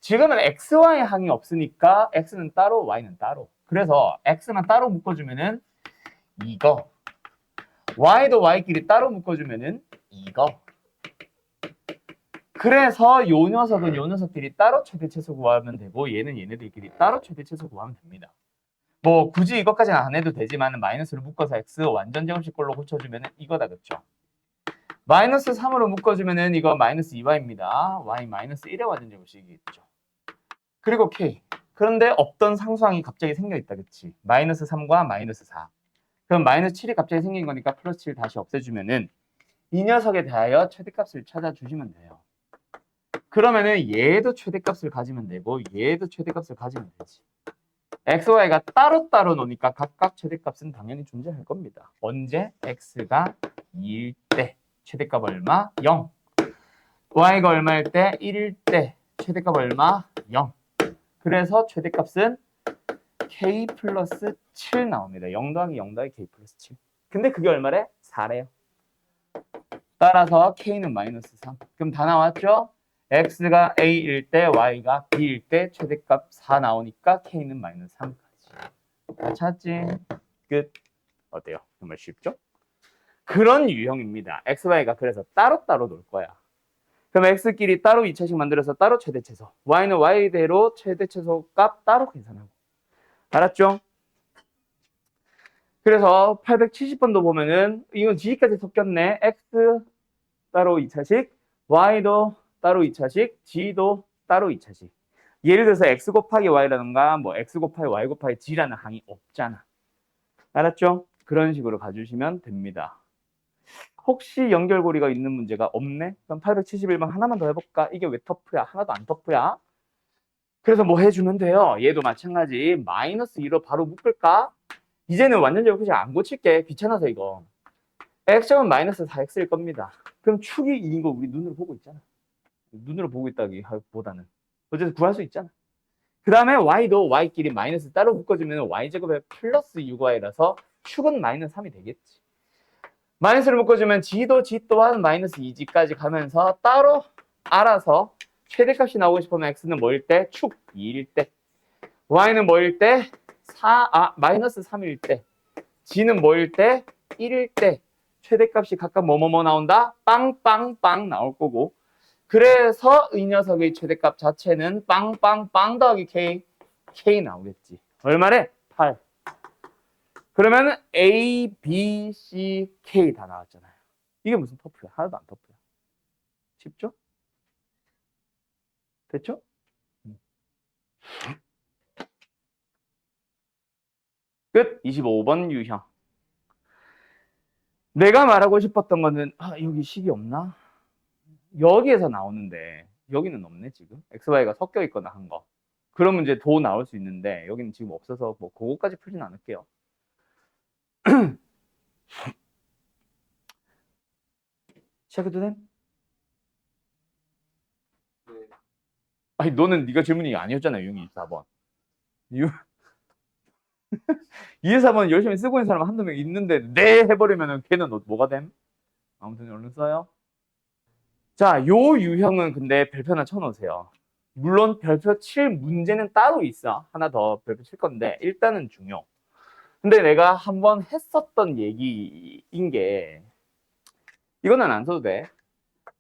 지금은 XY 항이 없으니까 X는 따로 Y는 따로 그래서 X만 따로 묶어주면은 이거 Y도 Y끼리 따로 묶어주면은 이거 그래서 요 녀석은 요 녀석끼리 따로 최대 최소 구하면 되고 얘는 얘네들끼리 따로 최대 최소 구하면 됩니다. 뭐 굳이 이것까지는 안 해도 되지만 마이너스를 묶어서 x 완전 제곱식꼴로 고쳐주면 이거다 그쵸? 마이너스 3으로 묶어주면 이거 마이너스 2y입니다. y 마이너스 1의 완전 제곱식이겠죠. 그리고 k. 그런데 없던 상수항이 갑자기 생겨있다 그치? 마이너스 3과 마이너스 4. 그럼 마이너스 7이 갑자기 생긴 거니까 플러스 7 다시 없애주면은 이 녀석에 대하여 최대값을 찾아주시면 돼요. 그러면은 얘도 최대값을 가지면 되고 얘도 최대값을 가지면 되지. XY가 따로따로 노니까 각각 최대값은 당연히 존재할 겁니다. 언제? X가 2일 때 최대값 얼마? 0. Y가 얼마일 때? 1일 때 최대값 얼마? 0. 그래서 최대값은 K 플러스 7 나옵니다. 0 더하기 0 더하기 K 플러스 7. 근데 그게 얼마래? 4래요. 따라서 K는 마이너스 3. 그럼 다 나왔죠? X가 A일 때 Y가 B일 때 최대값 4 나오니까 K는 마이너스 3까지. 다 찾지? 끝. 어때요? 정말 쉽죠? 그런 유형입니다. XY가 그래서 따로따로 놀 거야. 그럼 X끼리 따로 2차식 만들어서 따로 최대 최소. Y는 Y대로 최대 최소 값 따로 계산하고. 알았죠? 그래서 870번도 보면은 이건 G까지 섞였네. X 따로 2차식, Y도 따로 2차식, G도 따로 2차식. 예를 들어서 X 곱하기 Y라든가 뭐 X 곱하기 Y 곱하기 G라는 항이 없잖아. 알았죠? 그런 식으로 가주시면 됩니다. 혹시 연결고리가 있는 문제가 없네? 그럼 871번 하나만 더 해볼까? 이게 왜 터프야? 하나도 안 터프야? 그래서 뭐 해주면 돼요. 얘도 마찬가지. 마이너스 2로 바로 묶을까? 이제는 완전 제곱식 안 고칠게. 귀찮아서 이거. x점은 마이너스 4x일 겁니다. 그럼 축이 2인 거 우리 눈으로 보고 있잖아. 눈으로 보고 있다기보다는 어쨌든 구할 수 있잖아. 그 다음에 y도 y끼리 마이너스 따로 묶어주면 y제곱에 플러스 6y라서 축은 마이너스 3이 되겠지. 마이너스를 묶어주면 g도 g 또한 마이너스 2g까지 가면서 따로 알아서 최대값이 나오고 싶으면 x는 뭐일 때? 축 2일 때. y는 뭐일 때? 마이너스 3일 때. g는 뭐일 때? 1일 때. 최대값이 각각 뭐뭐뭐 나온다? 빵빵빵 나올 거고. 그래서 이 녀석의 최대값 자체는 빵빵빵 더하기 k 나오겠지. 얼마래? 8. 그러면 A, B, C, K 다 나왔잖아요. 이게 무슨 터프야? 하나도 안 터프야. 쉽죠? 됐죠? 끝. 25번 유형. 내가 말하고 싶었던 거는 여기 식이 없나? 여기에서 나오는데 여기는 없네 지금. XY가 섞여 있거나 한 거. 그런 문제 도 나올 수 있는데 여기는 지금 없어서 뭐 그거까지 풀진 않을게요. 시작해도 돼? 아니 너는 네가 질문이 아니었잖아. 유형이 24번. 224번 열심히 쓰고 있는 사람 한두 명 있는데 네 해버리면 걔는 뭐가 됨? 아무튼 얼른 써요. 자, 요 유형은 근데 별표나 쳐놓으세요. 물론 별표 칠 문제는 따로 있어. 하나 더 별표 칠 건데 일단은 중요. 근데 내가 한번 했었던 얘기인 게 이거는 안 써도 돼.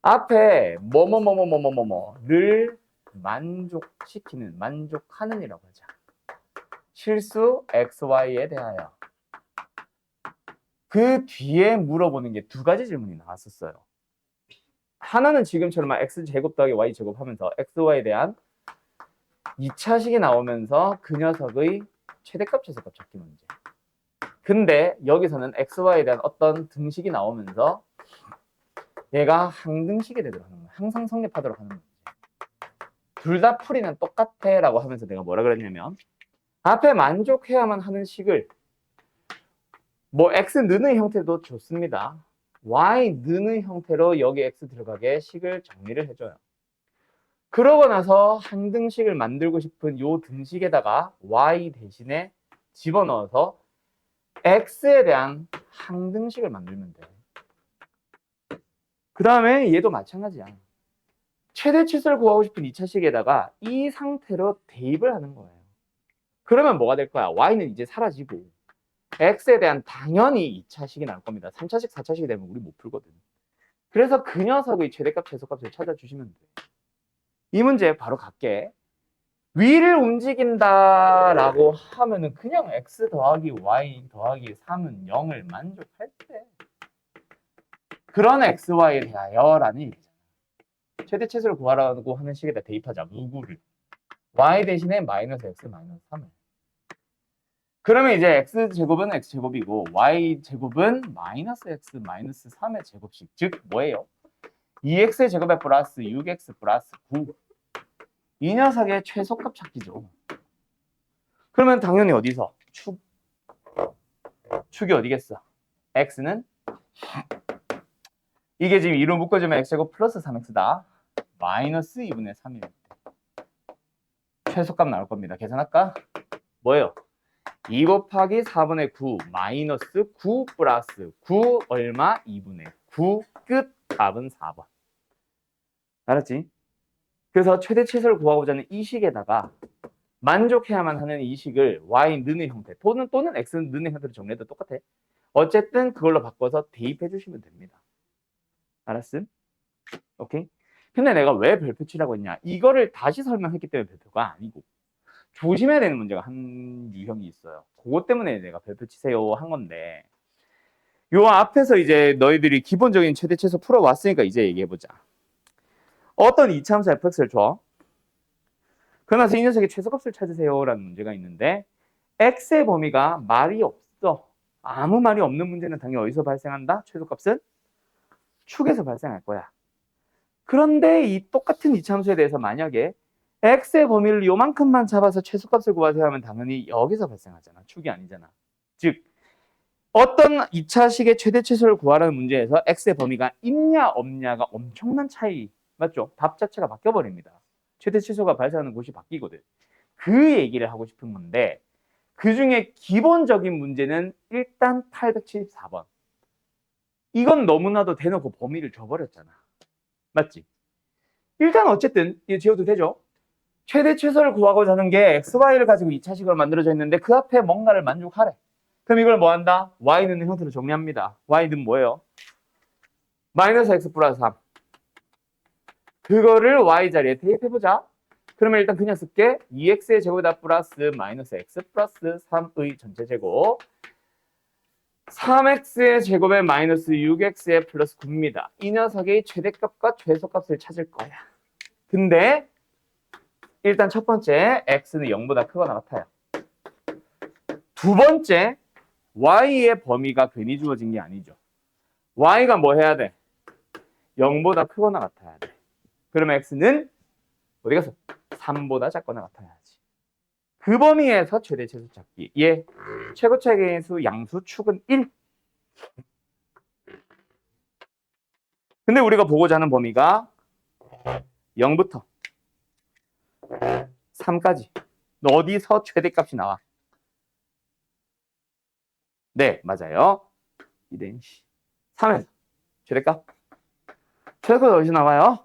앞에 뭐뭐뭐뭐뭐뭐뭐를 만족시키는 만족하는 이라고 하자. 실수 XY에 대하여. 그 뒤에 물어보는 게 두 가지 질문이 나왔었어요. 하나는 지금처럼 x제곱 더하기 y제곱 하면서 xy에 대한 2차식이 나오면서 그 녀석의 최대값, 최소값 찾기 문제. 근데 여기서는 xy에 대한 어떤 등식이 나오면서 얘가 항등식이 되도록 하는 거야. 항상 성립하도록 하는 문제. 둘 다 풀이는 똑같아 라고 하면서 내가 뭐라 그랬냐면 앞에 만족해야만 하는 식을 뭐 x 는의 형태도 좋습니다. y 는의 형태로 여기 x 들어가게 식을 정리를 해줘요. 그러고 나서 항등식을 만들고 싶은 요 등식에다가 y 대신에 집어넣어서 x에 대한 항등식을 만들면 돼. 그 다음에 얘도 마찬가지야. 최대치수를 구하고 싶은 2차식에다가 이 상태로 대입을 하는 거예요. 그러면 뭐가 될 거야? y는 이제 사라지고 x에 대한 당연히 2차식이 나올 겁니다. 3차식, 4차식이 되면 우리 못 풀거든. 그래서 그 녀석의 최대값, 최소값을 찾아주시면 돼. 이 문제 바로 갈게. 위를 움직인다라고 하면은 그냥 x 더하기 y 더하기 3은 0을 만족할 때 그런 xy에 대하여라는 얘기잖아. 최대치수를 구하라고 하는 식에다 대입하자. 누구를? y 대신에 마이너스 x 마이너스 3을. 그러면 이제 x제곱은 x제곱이고 y제곱은 마이너스 x 마이너스 3의 제곱식. 즉 뭐예요? 2x의 제곱에 플러스 6x 플러스 9. 이 녀석의 최소값 찾기죠. 그러면 당연히 어디서? 축이 어디겠어? x는 이게 지금 2로 묶어주면 x제곱 플러스 3x다. 마이너스 2분의 3일 때 최소값 나올 겁니다. 계산할까? 뭐예요? 2 곱하기 4분의 9 마이너스 9 플러스 9 얼마? 2분의 9 끝 답은 4번. 알았지? 그래서 최대치수를 구하고자 하는 이 식에다가 만족해야만 하는 이 식을 y 는의 형태 또는 x 는의 형태로 정리해도 똑같아. 어쨌든 그걸로 바꿔서 대입해 주시면 됩니다. 알았음? 오케이? 근데 내가 왜 별표 치라고 했냐? 이거를 다시 설명했기 때문에 별표가 아니고 조심해야 되는 문제가 한 유형이 있어요. 그것 때문에 내가 별표 치세요 한 건데 요 앞에서 이제 너희들이 기본적인 최대 최소 풀어왔으니까 이제 얘기해보자. 어떤 이차함수 fx를 줘. 그러나서 이 녀석의 최소값을 찾으세요 라는 문제가 있는데 x의 범위가 말이 없어. 아무 말이 없는 문제는 당연히 어디서 발생한다? 최소값은 축에서 발생할 거야. 그런데 이 똑같은 이차함수에 대해서 만약에 x의 범위를 요만큼만 잡아서 최소값을 구하세요 하면 당연히 여기서 발생하잖아. 축이 아니잖아. 즉 어떤 2차식의 최대 최소를 구하라는 문제에서 x의 범위가 있냐 없냐가 엄청난 차이. 맞죠? 답 자체가 바뀌어버립니다. 최대 최소가 발생하는 곳이 바뀌거든. 그 얘기를 하고 싶은 건데 그 중에 기본적인 문제는 일단 874번. 이건 너무나도 대놓고 범위를 줘버렸잖아. 맞지? 일단 어쨌든 이거 지워도 되죠? 최대 최소를 구하고자 하는 게 xy를 가지고 2차식으로 만들어져 있는데 그 앞에 뭔가를 만족하래. 그럼 이걸 뭐 한다? y는 형태로 정리합니다. y는 뭐예요? 마이너스 x 플러스 3. 그거를 y 자리에 대입해보자. 그러면 일단 그냥 쓸게. 2x의 제곱이다 플러스 마이너스 x 플러스 3의 전체 제곱. 3x의 제곱에 마이너스 6x의 플러스 9입니다. 이 녀석의 최대값과 최소값을 찾을 거야. 근데 일단 첫 번째 x는 0보다 크거나 같아요. 두 번째 y의 범위가 괜히 주어진 게 아니죠. y가 뭐 해야 돼? 0보다 크거나 같아야 돼. 그러면 x는 어디 갔어? 3보다 작거나 같아야지. 그 범위에서 최대 최소 찾기. 예. 최고 차이의 수 양수 축은 1. 근데 우리가 보고자 하는 범위가 0부터 3까지. 어디서 최대값이 나와? 네, 맞아요. 2-3에서 최대값. 최대값이 어디서 나와요?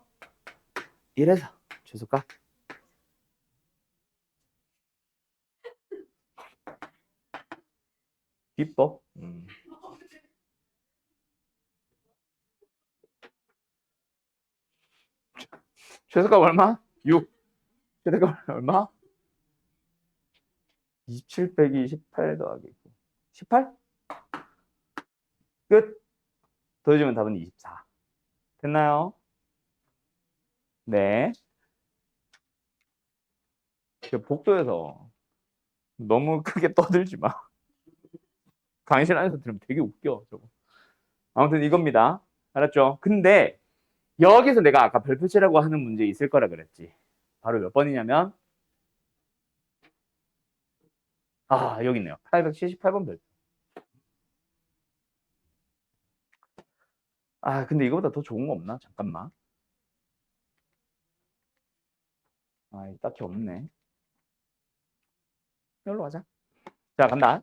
1에서 최소값. 기법. 최소값 얼마? 6. 최대값 얼마? 27 빼기 18 더하기 18? 끝. 더해주면 답은 24. 됐나요? 네. 복도에서 너무 크게 떠들지 마. 강의실 안에서 들으면 되게 웃겨, 저거. 아무튼 이겁니다. 알았죠? 근데 여기서 내가 아까 별표치라고 하는 문제 있을 거라 그랬지. 바로 몇 번이냐면 여기 있네요. 878번 별표. 근데 이거보다 더 좋은 거 없나? 잠깐만. 딱히 없네. 이걸로 가자. 자, 간다.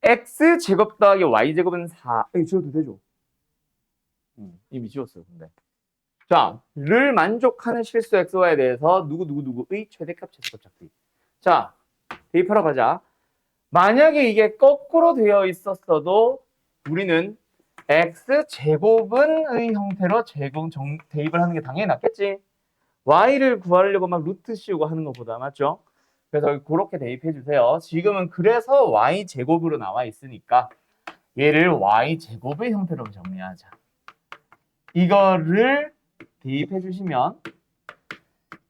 x제곱 더하기 y제곱은 4. 이거 지워도 되죠? 이미 지웠어요, 근데. 자, 를 만족하는 실수 xy에 대해서 누구의 최대값, 최소값 찾기. 자, 대입하러 가자. 만약에 이게 거꾸로 되어 있었어도 우리는 x제곱은의 형태로 대입을 하는 게 당연히 낫겠지. y를 구하려고 막 루트 씌우고 하는 것보다, 맞죠? 그래서 그렇게 대입해 주세요. 지금은 그래서 y제곱으로 나와 있으니까 얘를 y제곱의 형태로 정리하자. 이거를 대입해 주시면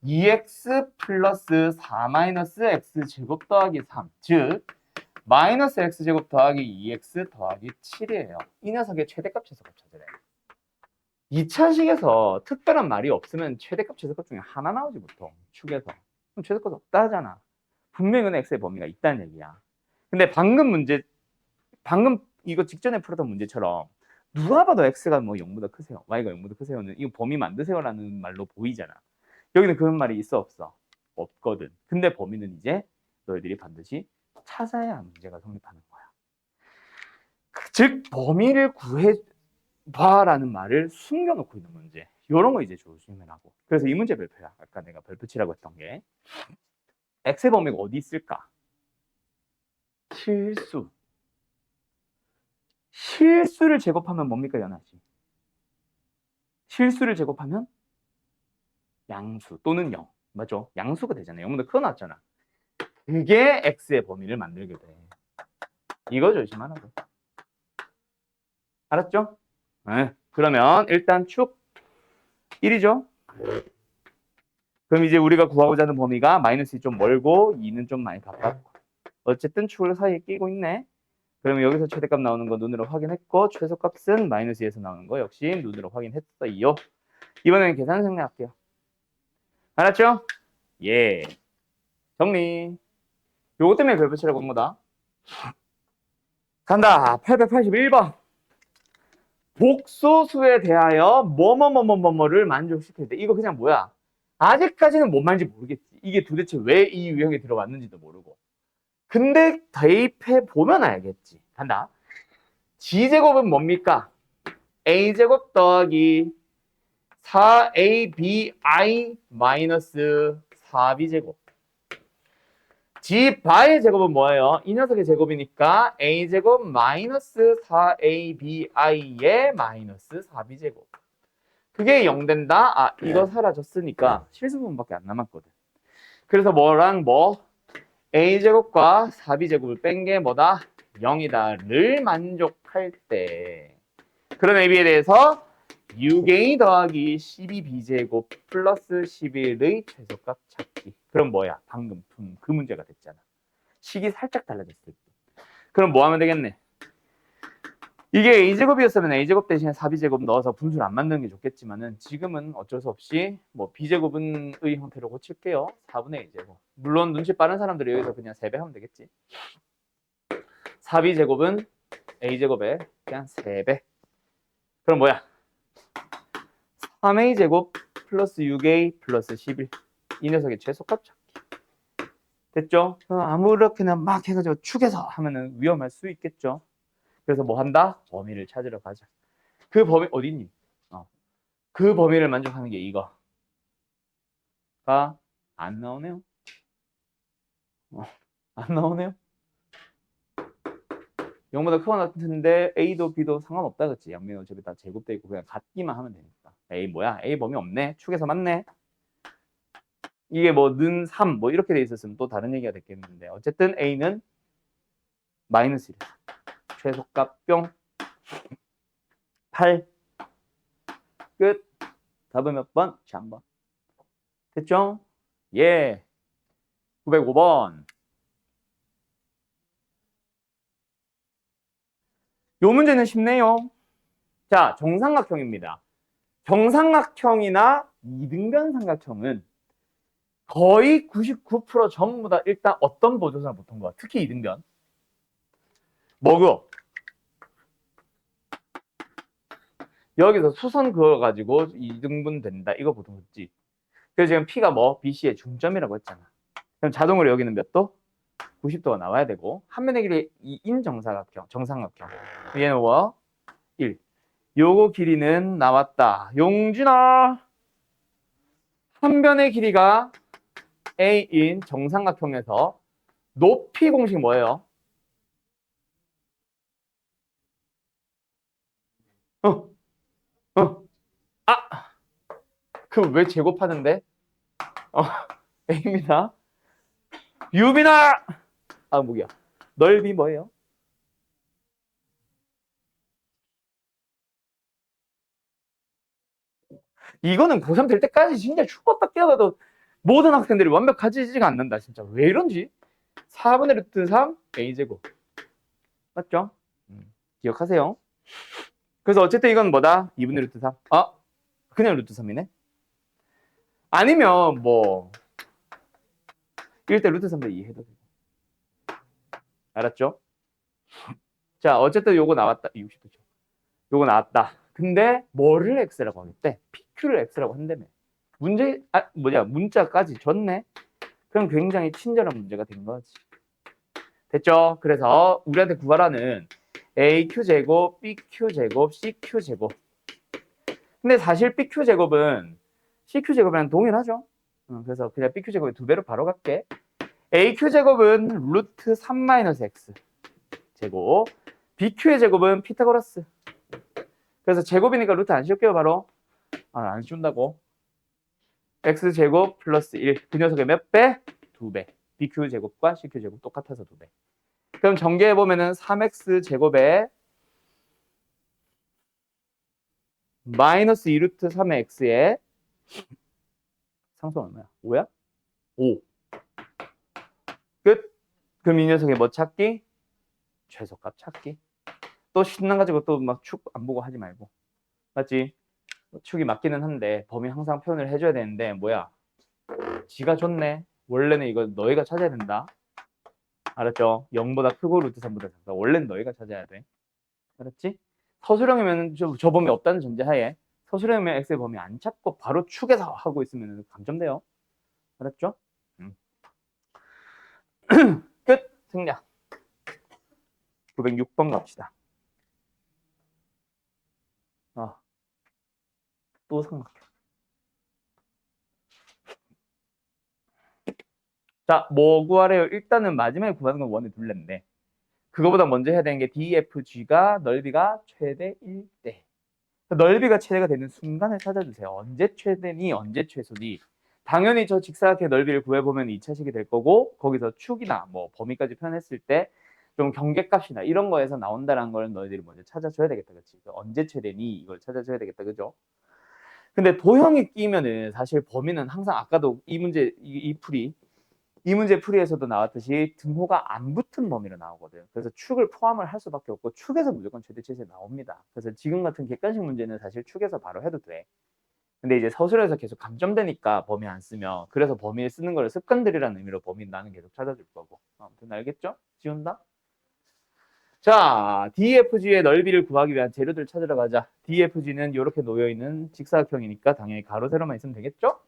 2x 플러스 4 마이너스 x제곱 더하기 3, 즉 마이너스 x제곱 더하기 2x 더하기 7이에요. 이 녀석의 최대값, 최소값 찾으래. 2차식에서 특별한 말이 없으면 최대값, 최소값 중에 하나 나오지 보통 축에서. 그럼 최소값 없다 하잖아. 분명히 은 x의 범위가 있다는 얘기야. 근데 방금 이거 직전에 풀었던 문제처럼 누가 봐도 x가 뭐 0보다 크세요, y가 0보다 크세요는 이거 범위 만드세요라는 말로 보이잖아. 여기는 그런 말이 있어 없어? 없거든. 근데 범위는 이제 너희들이 반드시 찾아야 문제가 성립하는 거야. 즉 범위를 구해봐라는 말을 숨겨놓고 있는 문제. 이런 거 이제 조심해라고. 그래서 이 문제 별표야. 아까 내가 별표치라고 했던 게 x의 범위가 어디 있을까? 실수. 실수를 제곱하면 뭡니까, 연아씨? 실수를 제곱하면 양수 또는 0. 맞죠? 양수가 되잖아요. 0보다 크거 나왔잖아. 그게 x의 범위를 만들게 돼. 이거 조심하라고. 알았죠? 네. 그러면 일단 축 1이죠? 그럼 이제 우리가 구하고자 하는 범위가 마이너스 좀 멀고 2는 좀 많이 가깝고. 어쨌든 축을 사이에 끼고 있네. 그러면 여기서 최대값 나오는 거 눈으로 확인했고 최소값은 마이너스 2에서 나오는 거 역시 눈으로 확인했어요. 이번에는 계산 생략할게요. 알았죠? 예. 정리. 요거 때문에 별표치라고 한 거다. 간다. 881번. 복소수에 대하여 뭐뭐뭐뭐뭐를 만족시킬 때 이거 그냥 뭐야? 아직까지는 뭔 말인지 모르겠지. 이게 도대체 왜 이 유형에 들어왔는지도 모르고. 근데 대입해 보면 알겠지. 간다. g제곱은 뭡니까? a제곱 더하기 4abi 마이너스 4b제곱. g 바의 제곱은 뭐예요? 이 녀석의 제곱이니까 a제곱 마이너스 4abi의 마이너스 4b제곱. 그게 0 된다? 아, 이거 사라졌으니까 실수분밖에 안 남았거든. 그래서 뭐랑 뭐? a제곱과 4b제곱을 뺀 게 뭐다? 0이다를 만족할 때. 그런 ab에 대해서 6a 더하기 12b제곱 플러스 11의 최소값 찾기. 그럼 뭐야? 방금 그 문제가 됐잖아. 식이 살짝 달라졌을 때. 그럼 뭐 하면 되겠네? 이게 a제곱이었으면 a제곱 대신에 4b제곱 넣어서 분수를 안 만드는 게 좋겠지만은 지금은 어쩔 수 없이 뭐 b제곱은의 형태로 고칠게요. 4분의 a제곱. 물론 눈치 빠른 사람들이 여기서 그냥 3배 하면 되겠지. 4b제곱은 a제곱에 그냥 3배. 그럼 뭐야? 3a제곱 플러스 6a 플러스 11. 이 녀석의 최소값 찾기. 됐죠? 아무렇게나 막 해가지고 축에서 하면은 위험할 수 있겠죠. 그래서 뭐 한다? 범위를 찾으러 가자. 그 범위 어디 있니? 그 범위를 만족하는 게 이거가 안 나오네요. 안 나오네요. 0보다 크거나 같은데 A도 B도 상관없다 그치? 양면이 어차피 다 제곱돼 있고 그냥 같기만 하면 되니까. A 뭐야? A 범위 없네. 축에서 맞네. 이게 뭐 는 3 뭐 이렇게 돼 있었으면 또 다른 얘기가 됐겠는데 어쨌든 A는 마이너스 1. 최소값 뿅. 8. 끝. 답은 몇 번? 3번. 됐죠? 예. 905번. 요 문제는 쉽네요. 자, 정삼각형입니다. 정삼각형이나 이등변 삼각형은 거의 99% 전부 다 일단 어떤 보조선을 보통 거야. 특히 이등변. 뭐고? 여기서 수선 그어가지고 2등분 된다. 이거 보통 듣지. 그래서 지금 P가 뭐? BC의 중점이라고 했잖아. 그럼 자동으로 여기는 몇 도? 90도가 나와야 되고 한 면의 길이 2인 정삼각형. 얘는 뭐? 1. 요거 길이는 나왔다. 용진아. 한 변의 길이가 A인 정삼각형에서 높이 공식 뭐예요? 어, 어. 아, 그럼 왜 제곱하는데? 어, A입니다. 유빈아! 아, 뭐야. 넓이 뭐예요? 이거는 고3 될 때까지 진짜 죽었다 깨어나도 모든 학생들이 완벽하지가 않는다. 진짜 왜 이런지. 4분의 루트 3 A제곱. 맞죠? 기억하세요. 그래서 어쨌든 이건 뭐다? 2분의 루트 3. 아, 그냥 루트 3이네. 아니면 뭐 이럴 때 루트 3도 이해해도 되고. 알았죠? 자, 어쨌든 요거 나왔다. 60도죠. 요거 나왔다. 근데 뭐를 x라고 하겠대? PQ를 x라고 한다며. 문자까지 줬네. 그럼 굉장히 친절한 문제가 된 거지. 됐죠? 그래서 우리한테 구하라는 AQ제곱, BQ제곱, CQ제곱. 근데 사실 BQ제곱은 CQ제곱이랑 동일하죠? 그래서 그냥 BQ제곱의 2배로 바로 갈게. AQ제곱은 루트 3-X 제곱. BQ의 제곱은 피타고라스. 그래서 제곱이니까 루트 안 씌울게요, 바로. 안 씌운다고. X제곱 플러스 1. 그 녀석의 몇 배? 2배. BQ제곱과 CQ제곱 똑같아서 2배. 그럼 전개해보면은 3X제곱에 마이너스 2루트 3의 X에 상수 얼마야? 5야? 5. 끝. 그럼 이 녀석의 뭐 찾기? 최소값 찾기. 또 신나가지고 또 막 축 안 보고 하지 말고. 맞지? 축이 맞기는 한데 범위 항상 표현을 해줘야 되는데 뭐야? 지가 좋네. 원래는 이거 너희가 찾아야 된다. 알았죠? 0보다 크고 루트 3보다 작다. 원래는 너희가 찾아야 돼. 알았지? 서술형이면 저 범위 없다는 전제하에 서술형이면 x의 범위 안 찾고 바로 축에서 하고 있으면 감점돼요. 알았죠? 끝! 생략. 906번 갑시다. 또 삼각형. 자, 뭐 구하래요? 일단은 마지막에 구하는 건 원의 둘레인데 그거보다 먼저 해야 되는 게 DFG가 넓이가 최대 1대. 넓이가 최대가 되는 순간을 찾아주세요. 언제 최대니 언제 최소니. 당연히 저 직사각형의 넓이를 구해보면 2차식이 될 거고 거기서 축이나 뭐 범위까지 표현했을 때 좀 경계값이나 이런 거에서 나온다는 걸 너희들이 먼저 찾아줘야 되겠다. 그치? 언제 최대니 이걸 찾아줘야 되겠다. 그죠? 근데 도형이 끼면은 사실 범위는 항상 아까도 이 문제 이 문제 풀이에서도 나왔듯이 등호가 안 붙은 범위로 나오거든. 그래서 축을 포함을 할 수밖에 없고 축에서 무조건 최대 최소 나옵니다. 그래서 지금 같은 객관식 문제는 사실 축에서 바로 해도 돼. 근데 이제 서술에서 계속 감점되니까 범위 안 쓰면 그래서 범위에 쓰는 걸 습관들이라는 의미로 범위 나는 계속 찾아줄 거고. 아무튼 알겠죠? 지운다. 자, DFG의 넓이를 구하기 위한 재료들 찾으러 가자. DFG는 이렇게 놓여있는 직사각형이니까 당연히 가로 세로만 있으면 되겠죠?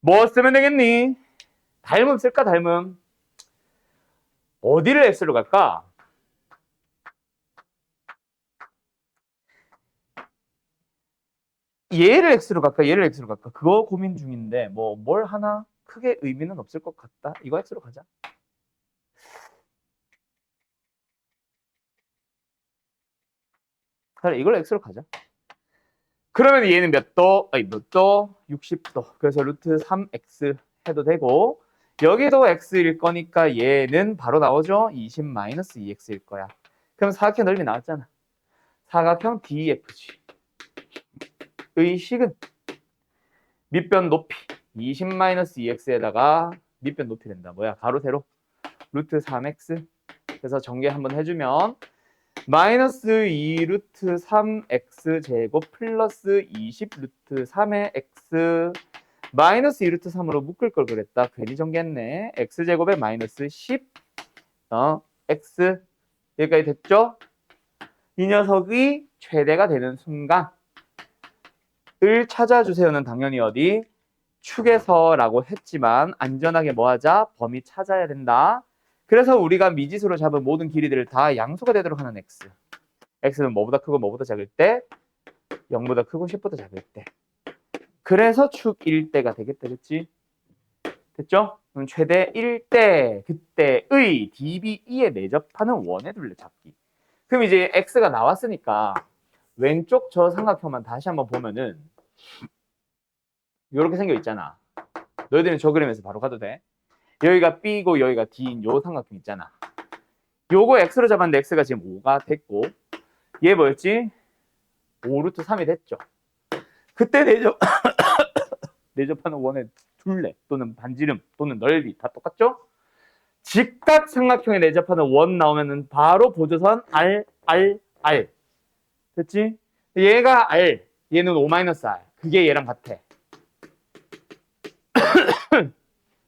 뭐 쓰면 되겠니? 닮음 쓸까 닮음? 어디를 X로 갈까? 얘를 X로 갈까? 얘를 X로 갈까? 그거 고민 중인데 뭐 뭘 하나 크게 의미는 없을 것 같다. 이거 X로 가자. 그래, 이걸 X로 가자. 그러면 얘는 몇 도? 아니 몇 도? 60도. 그래서 루트 3X 해도 되고 여기도 X일 거니까 얘는 바로 나오죠? 20-2X일 거야. 그럼 사각형 넓이 나왔잖아. 사각형 DFG의 식은 밑변 높이 20-2X에다가 밑변 높이 된다. 뭐야? 가로 세로 루트 3X. 그래서 전개 한번 해주면 마이너스 2 루트 3x 제곱 플러스 20 루트 3의 x 마이너스 2 루트 3으로 묶을 걸 그랬다. 괜히 정리했네. x제곱에 마이너스 10 x 여기까지 됐죠? 이 녀석이 최대가 되는 순간을 찾아주세요는 당연히 어디? 축에서라고 했지만 안전하게 뭐 하자? 범위 찾아야 된다. 그래서 우리가 미지수로 잡은 모든 길이들을 다 양수가 되도록 하는 x. x는 뭐보다 크고 뭐보다 작을 때 0보다 크고 10보다 작을 때 그래서 축 1대가 되겠다. 그치? 됐죠? 그럼 최대 1대 그때의 DBE에 내접하는 원의 둘레 잡기. 그럼 이제 x가 나왔으니까 왼쪽 저 삼각형만 다시 한번 보면은 이렇게 생겨 있잖아. 너희들은 저 그림에서 바로 가도 돼. 여기가 B고 여기가 D인 요 삼각형 있잖아. 요거 x로 잡았는데 x가 지금 5가 됐고 얘 뭐였지? 5 루트 3이 됐죠. 그때 내접하는 원의 둘레 또는 반지름 또는 넓이 다 똑같죠? 직각삼각형에 내접하는 원 나오면은 바로 보조선 R, R, R. 됐지? 얘가 R, 얘는 O-R. 그게 얘랑 같아.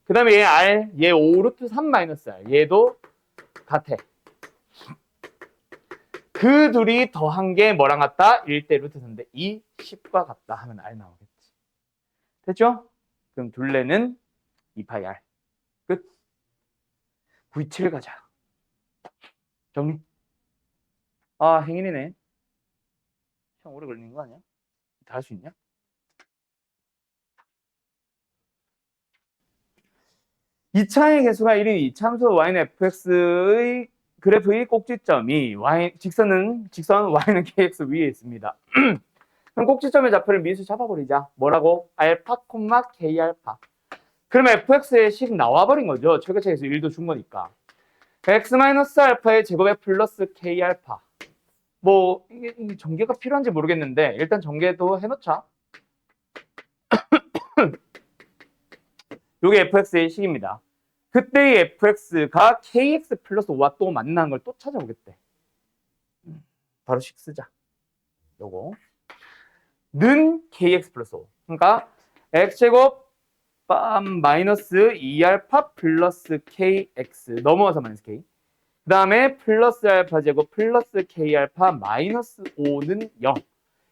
그 다음에 얘 R, 얘 5 루트 3 마이너스 R. 얘도 같아. 그 둘이 더한 게 뭐랑 같다? 1대 루트 3인데 이 10과 같다 하면 R 나오겠지. 됐죠? 그럼 둘레는 2파이 R. 끝. V7 가자. 정리. 아, 행인이네. 시간 오래 걸리는 거 아니야? 다 할 수 있냐? 이차의 개수가 1인 이참수 y는 fx의 그래프의 꼭지점이 직선 y는 kx 위에 있습니다. 그럼 꼭지점의 좌표를 미수 잡아버리자. 뭐라고? 알파, k 알파. 그러면 fx의 식 나와버린 거죠. 최고차에서 1도 준 거니까. x-알파의 제곱에 플러스 k 알파. 뭐 이게 전개가 필요한지 모르겠는데 일단 전개도 해놓자. 이게 fx의 식입니다. 그때의 fx가 kx 플러스 5와 또 만나는 걸 또 찾아보겠대. 바로 식 쓰자. 요거 는 kx 플러스 5. 그러니까 x제곱 마이너스 2알파 플러스 kx 넘어가서 마이너스 k. 그 다음에 플러스 알파 제곱 플러스 k알파 마이너스 5는 0.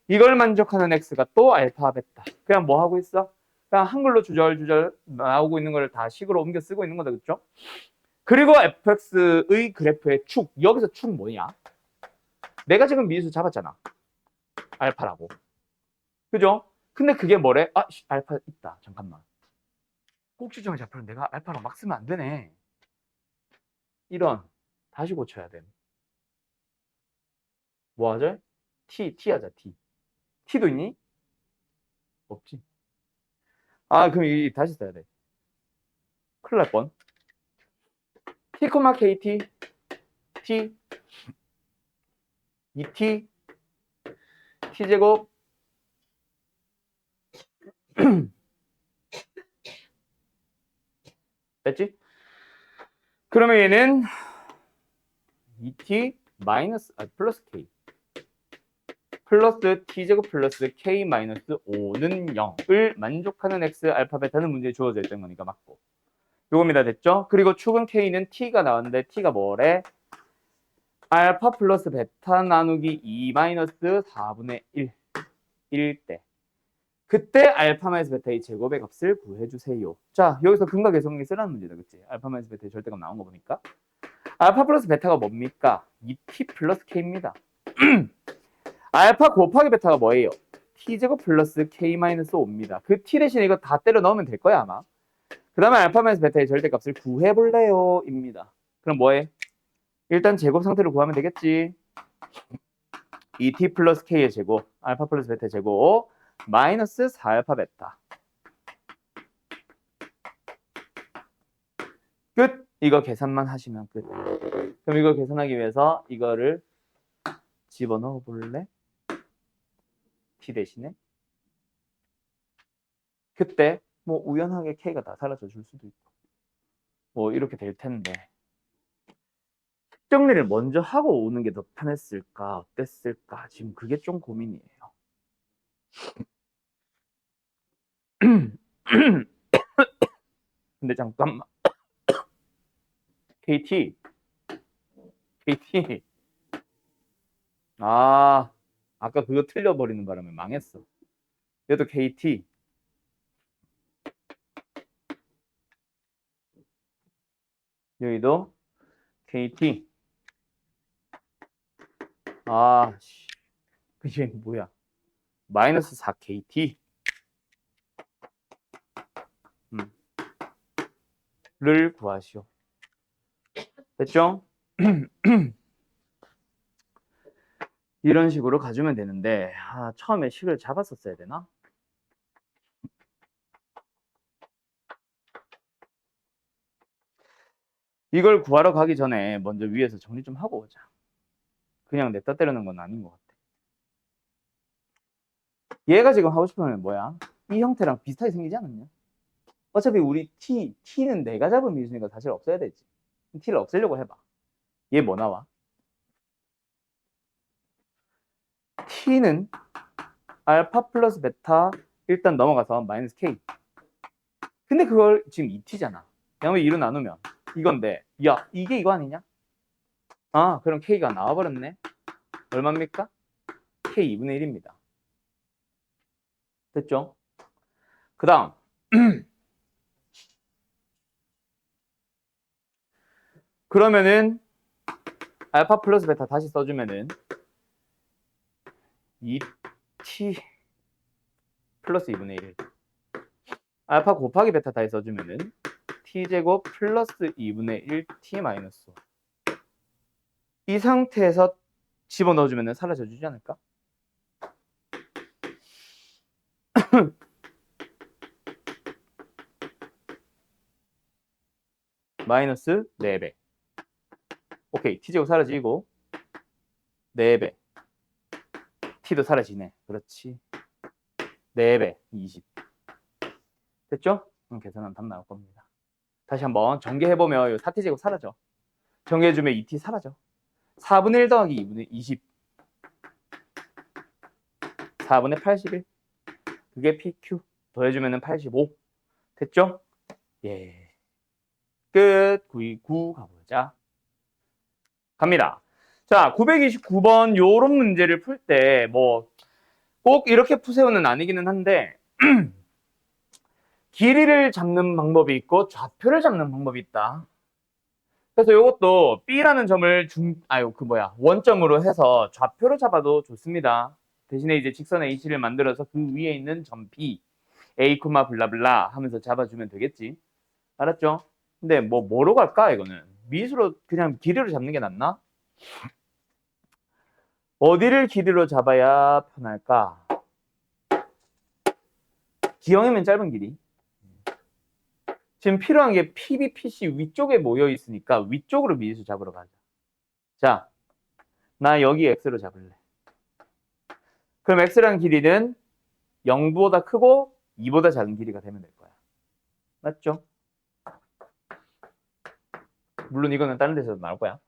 이걸 만족하는 x가 또 알파 베타. 그냥 뭐 하고 있어? 그냥 한글로 주절주절 나오고 있는 걸 다 식으로 옮겨 쓰고 있는 거다. 그렇죠? 그리고 fx의 그래프의 축. 여기서 축 뭐냐? 내가 지금 미수 잡았잖아. 알파라고. 그죠? 근데 그게 뭐래? 아, 알파 있다. 잠깐만. 꼭지점의 좌표를 내가 알파로 막 쓰면 안 되네. 이런 다시 고쳐야 돼. 뭐 하죠? T 하자, T. T도 있니? 없지. 아, 그럼 이 다시 써야 돼. 큰일 날 뻔. T, KT, T, 2T, T제곱, 됐지? 그러면 얘는 2T 플러스 K. 플러스 T제곱 플러스 K 마이너스 5는 0을 만족하는 X, 알파, 베타는 문제에 주어져 있던 거니까 맞고. 요겁니다. 됐죠? 그리고 축은 K는 T가 나왔는데 T가 뭐래? 알파 플러스 베타 나누기 2 마이너스 4분의 1일 때. 그때 알파 마이너스 베타의 제곱의 값을 구해주세요. 자, 여기서 근과 계속이 쓰라는 문제다. 그치? 알파 마이너스 베타의 절대값 나온 거 보니까. 알파 플러스 베타가 뭡니까? 2T 플러스 K입니다. 알파 곱하기 베타가 뭐예요? T제곱 플러스 K 마이너스 5입니다. 그 T 대신에 이거 다 때려 넣으면 될 거야, 아마. 그 다음에 알파 마이너스 베타의 절대값을 구해볼래요? 입니다. 그럼 뭐해? 일단 제곱 상태로 구하면 되겠지. 2T 플러스 K의 제곱, 알파 플러스 베타의 제곱, 마이너스 4알파 베타. 끝! 이거 계산만 하시면 끝. 그럼 이걸 계산하기 위해서 이거를 집어넣어 볼래? T 대신에. 그때 뭐 우연하게 K가 다 사라져 줄 수도 있고 뭐 이렇게 될 텐데 정리를 먼저 하고 오는 게 더 편했을까 어땠을까 지금 그게 좀 고민이에요. 근데 잠깐만 KT 아까 그거 틀려버리는 바람에 망했어. 얘도 KT 여기도 KT 그게 뭐야 마이너스 4KT 를 구하시오. 됐죠? 이런 식으로 가주면 되는데 처음에 식을 잡았었어야 되나? 이걸 구하러 가기 전에 먼저 위에서 정리 좀 하고 오자. 그냥 냅다 때리는 건 아닌 것 같아. 얘가 지금 하고 싶은 건 뭐야? 이 형태랑 비슷하게 생기지 않았냐? 어차피 우리 T는 내가 잡은 미수니까 사실 없어야 되지. T를 없애려고 해봐. 얘 뭐 나와? T는 알파 플러스 베타 일단 넘어가서 마이너스 K. 근데 그걸 지금 2T잖아. 양면 2로 나누면 이건데 야 이게 이거 아니냐? 그럼 K가 나와버렸네. 얼마입니까? K 2분의 1입니다. 됐죠? 그 다음 그러면은 알파 플러스 베타 다시 써주면은 2t 플러스 2분의 1 알파 곱하기 베타 다시 써주면은 t제곱 플러스 2분의 1t 마이너스 5. 이 상태에서 집어넣어주면 사라져주지 않을까? 마이너스 4배. 오케이, t제곱 사라지고 4배. t도 사라지네. 그렇지. 4배, 20. 됐죠? 그럼 계산하면 답 나올 겁니다. 다시 한번 전개해보면 4t제곱 사라져. 정리해주면 2t 사라져. 4분의 1 더하기 2분의 20. 4분의 81. 그게 PQ. 더해주면 85. 됐죠? 예. 끝. 929 가보자. 갑니다. 자, 929번 요런 문제를 풀 때 뭐 꼭 이렇게 푸세요는 아니기는 한데 길이를 잡는 방법이 있고 좌표를 잡는 방법이 있다. 그래서 이것도 B라는 점을 원점으로 해서 좌표로 잡아도 좋습니다. 대신에 이제 직선 H를 만들어서 그 위에 있는 점 B, A, 블라블라 하면서 잡아주면 되겠지. 알았죠? 근데 뭐로 갈까 이거는? 미수로 그냥 길이로 잡는 게 낫나? 어디를 길이로 잡아야 편할까? 기형이면 짧은 길이. 지금 필요한 게 PB, PC 위쪽에 모여 있으니까 위쪽으로 미수 잡으러 가자. 자, 나 여기 X로 잡을래. 그럼 X라는 길이는 0보다 크고 2보다 작은 길이가 되면 될 거야. 맞죠? 물론 이거는 다른 데서도 나올 거야.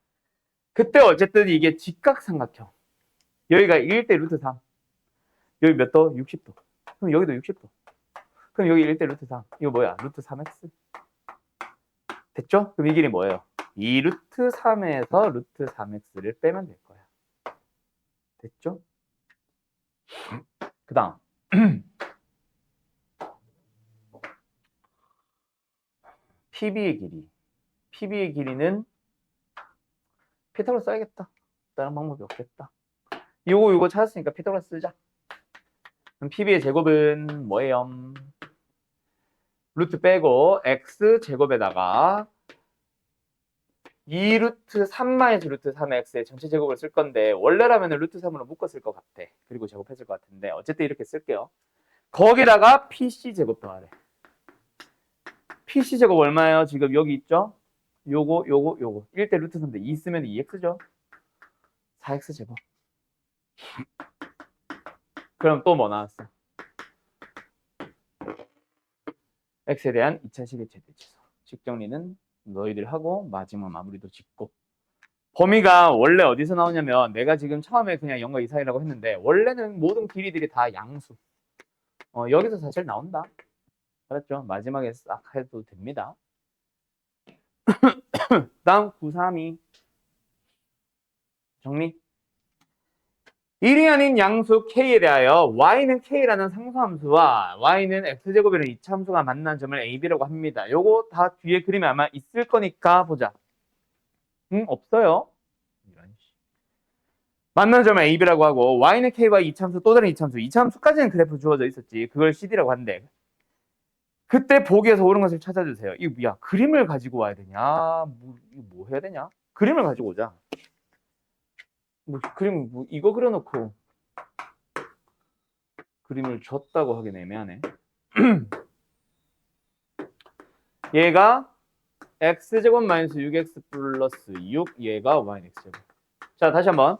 그때 어쨌든 이게 직각삼각형. 여기가 1대 루트 3. 여기 몇 도? 60도. 그럼 여기도 60도. 그럼 여기 1대 루트 3. 이거 뭐야? 루트 3x. 됐죠? 그럼 이 길이 뭐예요? 2 루트 3에서 루트 3x를 빼면 될 거야. 됐죠? 그 다음. PB의 길이. PB의 길이는 피타고라스 써야겠다. 다른 방법이 없겠다. 요거 찾았으니까 피타고라스 쓰자. 그럼 PB의 제곱은 뭐예요? 루트 빼고 x 제곱에다가 2 루트 3 마이너스 루트 3x의 전체 제곱을 쓸 건데 원래라면 루트 3으로 묶었을 것 같아. 그리고 제곱했을 것 같은데 어쨌든 이렇게 쓸게요. 거기다가 PC 제곱 더하래. PC 제곱 얼마예요? 지금 여기 있죠? 요거 1대 루트 3인데 2 쓰면 2x죠? 4x 제곱. 그럼 또 뭐 나왔어? x에 대한 2차식의 최대치수. 식 정리는 너희들 하고 마지막 마무리도 짓고. 범위가 원래 어디서 나오냐면 내가 지금 처음에 그냥 0과 2 사이라고 했는데 원래는 모든 길이들이 다 양수. 여기서 사실 나온다. 알았죠? 마지막에 싹 해도 됩니다. 다음 932 정리. 1이 아닌 양수 K에 대하여 Y는 K라는 상수함수와 Y는 X제곱이라는 이차함수가 만난 점을 AB라고 합니다. 요거 다 뒤에 그림에 아마 있을 거니까 보자. 없어요. 만난 점을 AB라고 하고 Y는 K와 이차함수 또 다른 이차함수. 이차함수까지는 그래프 주어져 있었지. 그걸 CD라고 한대. 그때 보기에서 옳은 것을 찾아주세요. 야, 그림을 가지고 와야 되냐? 뭐 해야 되냐? 그림을 가지고 오자. 그림 이거 그려놓고 그림을 줬다고 하긴 애매하네. 얘가 x제곱 마이너스 6x 플러스 6, 얘가 y는 x제곱. 자, 다시 한번.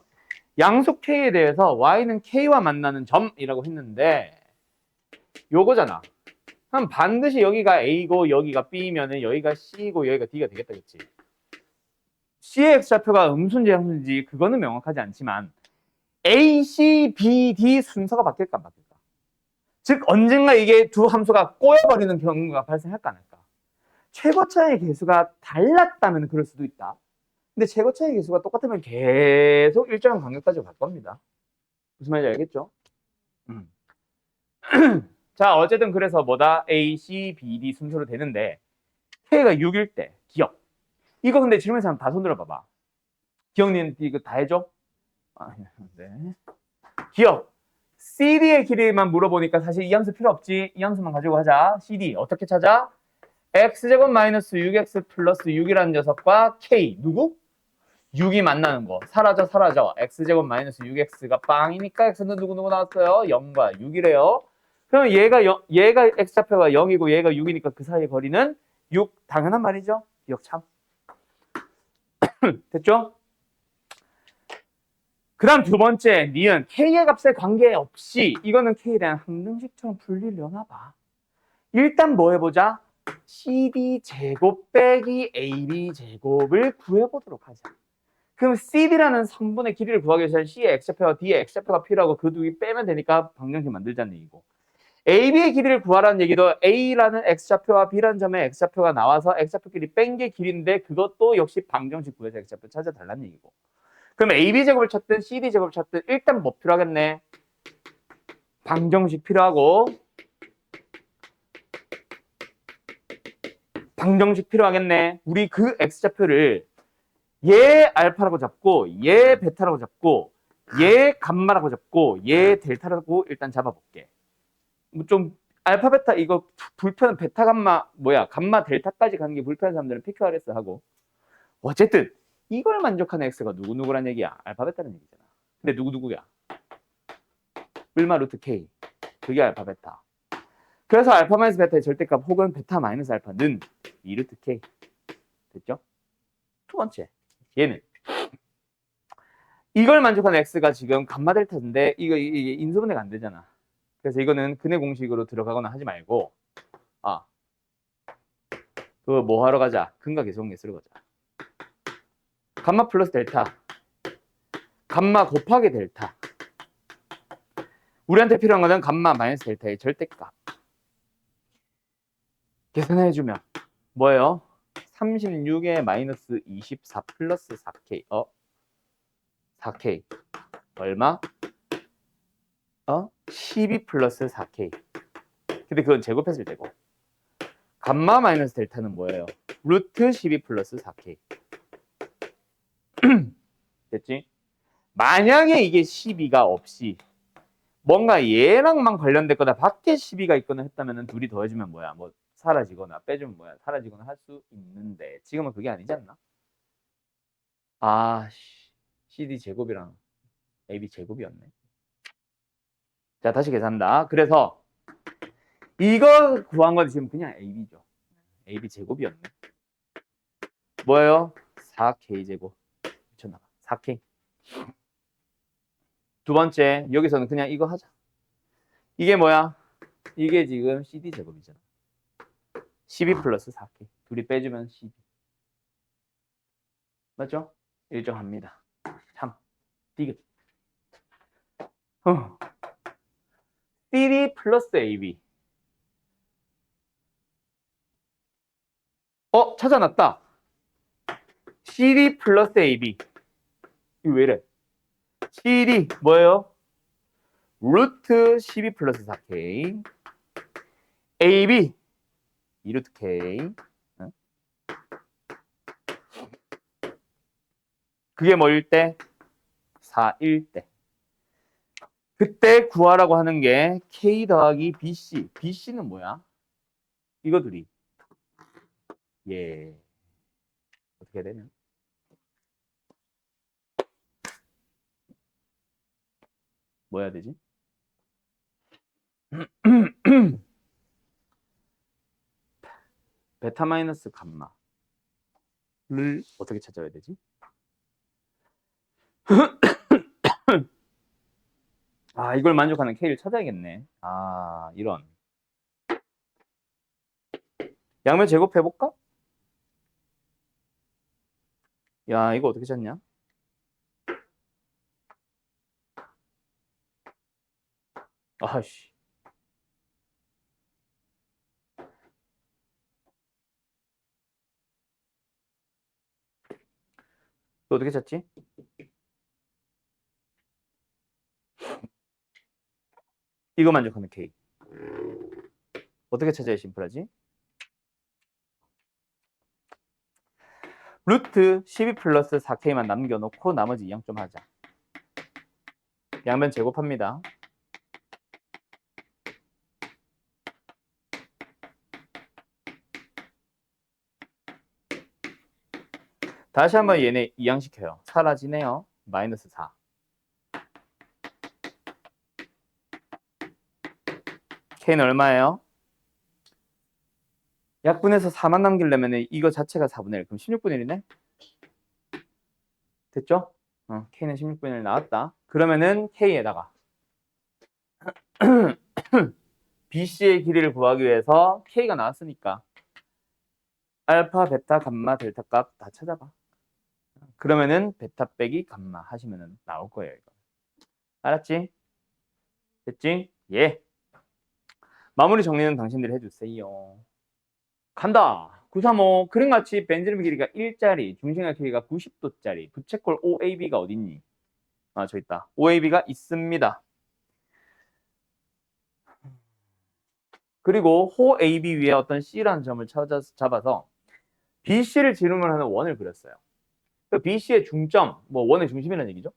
양수 k에 대해서 y는 k와 만나는 점이라고 했는데 요거잖아. 그럼 반드시 여기가 a고 여기가 b면은 여기가 c고 여기가 d가 되겠다, 그치? c의 x좌표가 음수인지 양수인지 그거는 명확하지 않지만 a, c, b, d 순서가 바뀔까 안 바뀔까? 즉 언젠가 이게 두 함수가 꼬여버리는 경우가 발생할까 안 할까? 최고차의 개수가 달랐다면 그럴 수도 있다. 근데 최고차의 개수가 똑같으면 계속 일정한 간격까지 갈 겁니다. 무슨 말인지 알겠죠? 자, 어쨌든 그래서 뭐다? A, C, B, D 순서로 되는데 K가 6일 때 기억. 이거 근데 질문에서 한번 다 손들어 봐봐. 기억님 이거 다 해줘? 네. 기억. CD의 길이만 물어보니까 사실 이 함수 필요 없지. 이 함수만 가지고 하자. CD 어떻게 찾아? x제곱 마이너스 6x 플러스 6이라는 녀석과 k 누구? 6이 만나는 거. 사라져. x제곱 마이너스 6x가 빵이니까 x는 누구 나왔어요? 0과 6이래요. 그럼 얘가 x좌표가 0이고 얘가 6이니까 그 사이의 거리는 6. 당연한 말이죠. 기억 참. 됐죠? 그 다음 두 번째, 니은 k의 값에 관계없이 이거는 k에 대한 항등식처럼 풀리려나 봐. 일단 뭐 해보자? CD 제곱 빼기 AB 제곱을 구해보도록 하자. 그럼 CD라는 성분의 길이를 구하기 위해서 C의 X좌표와 D의 X좌표가 필요하고 그 두 개 빼면 되니까 방정식 만들자는 얘기고, AB의 길이를 구하라는 얘기도 A라는 X좌표와 B라는 점에 X좌표가 나와서 X좌표끼리 뺀 게 길인데 그것도 역시 방정식 구해서 X좌표 찾아달라는 얘기고. 그럼 AB 제곱을 찾든 CD 제곱을 찾든 일단 뭐 필요하겠네? 방정식 필요하고, 방정식 필요하겠네. 우리 그 X좌표를 얘 알파라고 잡고 얘 베타라고 잡고 얘 감마라고 잡고 얘 델타라고 일단 잡아볼게. 뭐 좀 알파 베타 이거 불편 베타 감마 뭐야 감마 델타까지 가는 게 불편한 사람들은 PQRS 하고 어쨌든 이걸 만족하는 X가 누구누구란 얘기야. 알파 베타는 얘기잖아. 근데 누구누구야? 을마 루트 K 그게 알파 베타. 그래서 알파 마이너스 베타의 절대값 혹은 베타 마이너스 알파는 2 루트 K 됐죠? 두 번째 얘는 이걸 만족하는 X가 지금 감마 델타인데 이게 인수분해가 안 되잖아. 그래서 이거는 근해 공식으로 들어가거나 하지 말고 그거 뭐 하러 가자? 근과 계수관계 쓰러 가자. 감마 플러스 델타 감마 곱하기 델타 우리한테 필요한 거는 감마 마이너스 델타의 절대값 계산해주면 뭐예요? 36에 마이너스 24 플러스 4K 4K 얼마? 12 플러스 4K 근데 그건 제곱했을 때고 감마 마이너스 델타는 뭐예요? 루트 12 플러스 4K 됐지? 만약에 이게 12가 없이 뭔가 얘랑만 관련됐거나 밖에 12가 있거나 했다면 둘이 더해주면 뭐야? 뭐 사라지거나 빼주면 뭐야? 사라지거나 할 수 있는데 지금은 그게 아니지 않나? CD 제곱이랑 AB 제곱이었네. 자 다시 계산한다. 그래서 이거 구한 건 지금 그냥 AB죠. AB 제곱이었네. 뭐예요? 4K 제곱. 미쳤나봐. 4K. 두 번째 여기서는 그냥 이거 하자. 이게 뭐야? 이게 지금 CD 제곱이잖아. 12 플러스 4K. 둘이 빼주면 12. 맞죠? 일정합니다. 참. 디귿. CD 플러스 AB. 찾아놨다. CD 플러스 AB. 이거 왜 이래? CD 뭐예요? 루트 12 플러스 4K. AB 2 루트 K. 그게 뭐일 때? 4일 때. 그때 구하라고 하는 게 K 더하기 BC. BC는 뭐야? 이거 둘이. 예. 어떻게 되면? 뭐 해야 되지? 베타 마이너스 감마를 어떻게 찾아야 되지? 이걸 만족하는 K를 찾아야겠네. 이런. 양면 제곱해볼까? 야, 이거 어떻게 찾냐? 아씨. 또 어떻게 찾지? 이거 만족하는 K. 어떻게 찾아야 심플하지? 루트 12 플러스 4K만 남겨놓고 나머지 이양 좀 하자. 양면 제곱합니다. 다시 한번 얘네 이양시켜요. 사라지네요. 마이너스 4. K는 얼마예요? 약분해서 4만 남기려면 이거 자체가 4분의 1. 그럼 16분의 1이네? 됐죠? K는 16분의 1 나왔다. 그러면은 K에다가 BC의 길이를 구하기 위해서 K가 나왔으니까 알파, 베타, 감마, 델타 값 다 찾아봐. 그러면은 베타 빼기 감마 하시면은 나올 거예요. 이거. 알았지? 됐지? 예. 마무리 정리는 당신들이 해주세요. 간다. 935 그림같이 벤즈름 길이가 1짜리, 중심각 길이가 90도짜리, 부채꼴 OAB가 어딨니? 저 있다. OAB가 있습니다. 그리고 호 AB 위에 어떤 C라는 점을 잡아서 BC를 지름을 하는 원을 그렸어요. BC의 중점, 뭐 원의 중심이라는 얘기죠.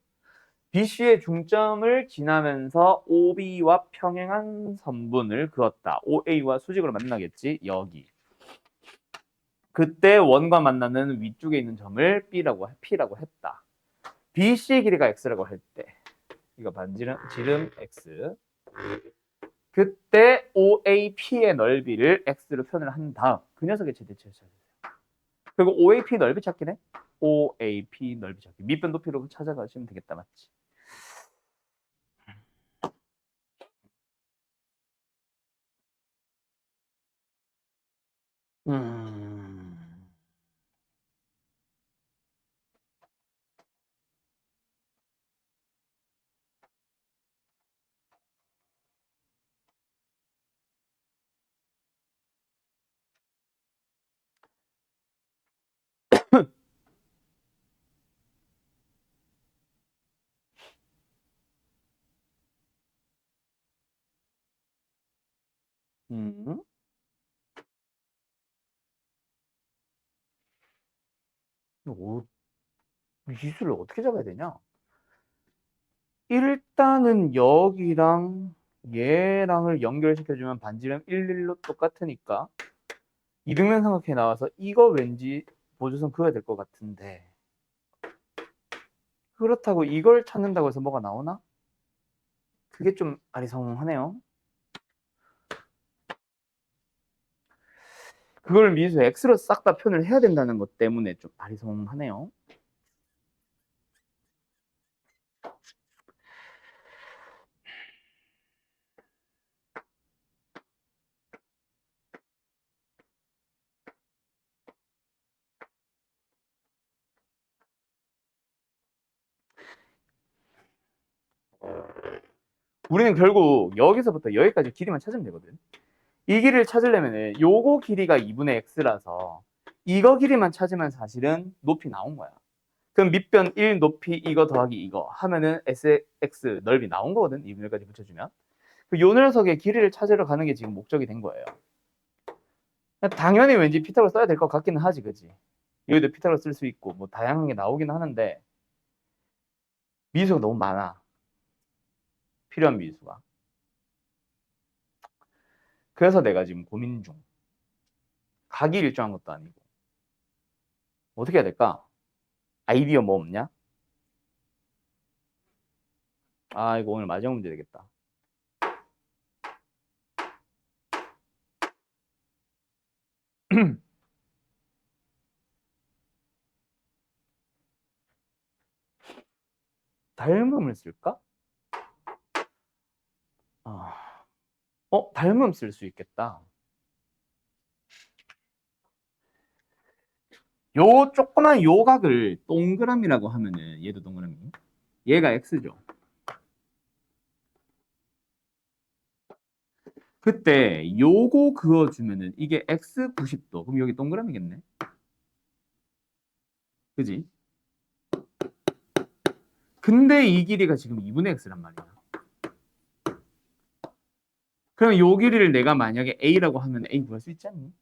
BC의 중점을 지나면서 OB와 평행한 선분을 그었다. OA와 수직으로 만나겠지. 여기. 그때 원과 만나는 위쪽에 있는 점을 P라고 했다. BC의 길이가 X라고 할 때 이거 지름 X. 그때 OAP의 넓이를 X로 표현을 한 다음 그 녀석의 최대치를 찾으세요. 그리고 OAP 넓이 찾기네. OAP 넓이 찾기. 밑변 높이로 찾아가시면 되겠다. 맞지? 음... 음... 오, 미술을 어떻게 잡아야 되냐? 일단은 여기랑 얘랑을 연결시켜주면 반지름 1,1로 똑같으니까 이등변 삼각형이 나와서 이거 왠지 보조선 그어야 될 것 같은데 그렇다고 이걸 찾는다고 해서 뭐가 나오나? 그게 좀 아리송하네요. 그걸 미수 X로 싹 다 표현을 해야 된다는 것 때문에 좀 아리송하네요. 우리는 결국 여기서부터 여기까지 길이만 찾으면 되거든. 이 길이를 찾으려면 요거 길이가 2분의 x라서 이거 길이만 찾으면 사실은 높이 나온 거야. 그럼 밑변 1 높이 이거 더하기 이거 하면은 sx 넓이 나온 거거든. 2분의 1까지 붙여주면. 요 녀석의 길이를 찾으러 가는 게 지금 목적이 된 거예요. 당연히 왠지 피타고라스 써야 될 것 같기는 하지, 그지? 여기도 피타고라스 쓸 수 있고 뭐 다양한 게 나오긴 하는데 미수가 너무 많아. 필요한 미수가. 그래서 내가 지금 고민 중. 각이 일정한 것도 아니고. 어떻게 해야 될까? 아이디어 뭐 없냐? 아, 이거 오늘 마지막 문제 되겠다. 닮음을 쓸까? 닮음 쓸 수 있겠다. 요 조그만 요 각을 동그라미라고 하면은 얘도 동그라미. 얘가 x죠. 그때 요거 그어주면은 이게 x 90도. 그럼 여기 동그라미겠네. 그지? 근데 이 길이가 지금 2분의 x란 말이야. 그럼 요 길이를 내가 만약에 a라고 하면 a 구할 수 있지 않니?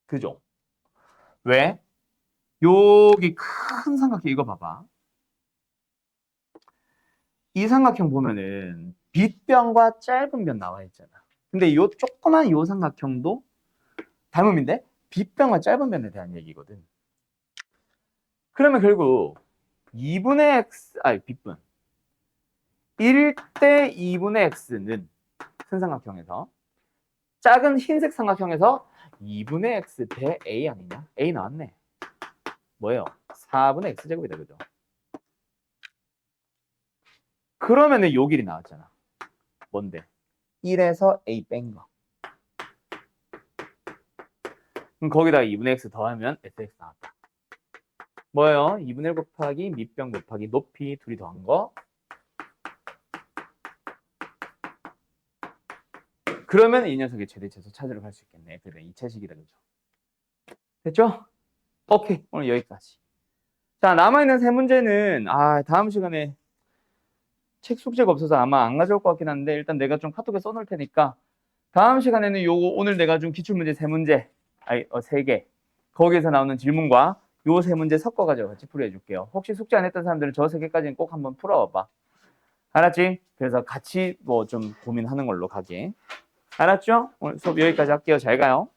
그죠? 왜? 여기 큰 삼각형 이거 봐봐. 이 삼각형 보면은 빗변과 짧은 변 나와 있잖아. 근데 요 조그만 요 삼각형도 닮음인데 빗변과 짧은 변에 대한 얘기거든. 그러면 결국 2분의 x, 빗변 1대 2분의 x는 큰 삼각형에서 작은 흰색 삼각형에서 2분의 x 대 a 아니냐? a 나왔네. 뭐예요? 4분의 x제곱이다, 그죠? 그러면은 요 길이 나왔잖아. 뭔데? 1에서 a 뺀 거. 그럼 거기다가 2분의 x 더하면 sx 나왔다. 뭐예요? 2분의 1 곱하기 밑변 곱하기 높이 둘이 더한 거. 그러면 이 녀석의 최대치에서 찾으러 갈 수 있겠네. 그래, 2차식이다, 그죠? 됐죠? 오케이, 오늘 여기까지. 자, 남아있는 세 문제는 다음 시간에 책 숙제가 없어서 아마 안 가져올 것 같긴 한데 일단 내가 좀 카톡에 써놓을 테니까 다음 시간에는 요거 오늘 내가 준 기출문제 세 문제, 세 개 거기에서 나오는 질문과 요 세 문제 섞어가지고 같이 풀이해 줄게요. 혹시 숙제 안 했던 사람들은 저 세 개까지는 꼭 한번 풀어봐. 알았지? 그래서 같이 뭐 좀 고민하는 걸로 가기. 알았죠? 오늘 수업 여기까지 할게요. 잘 가요.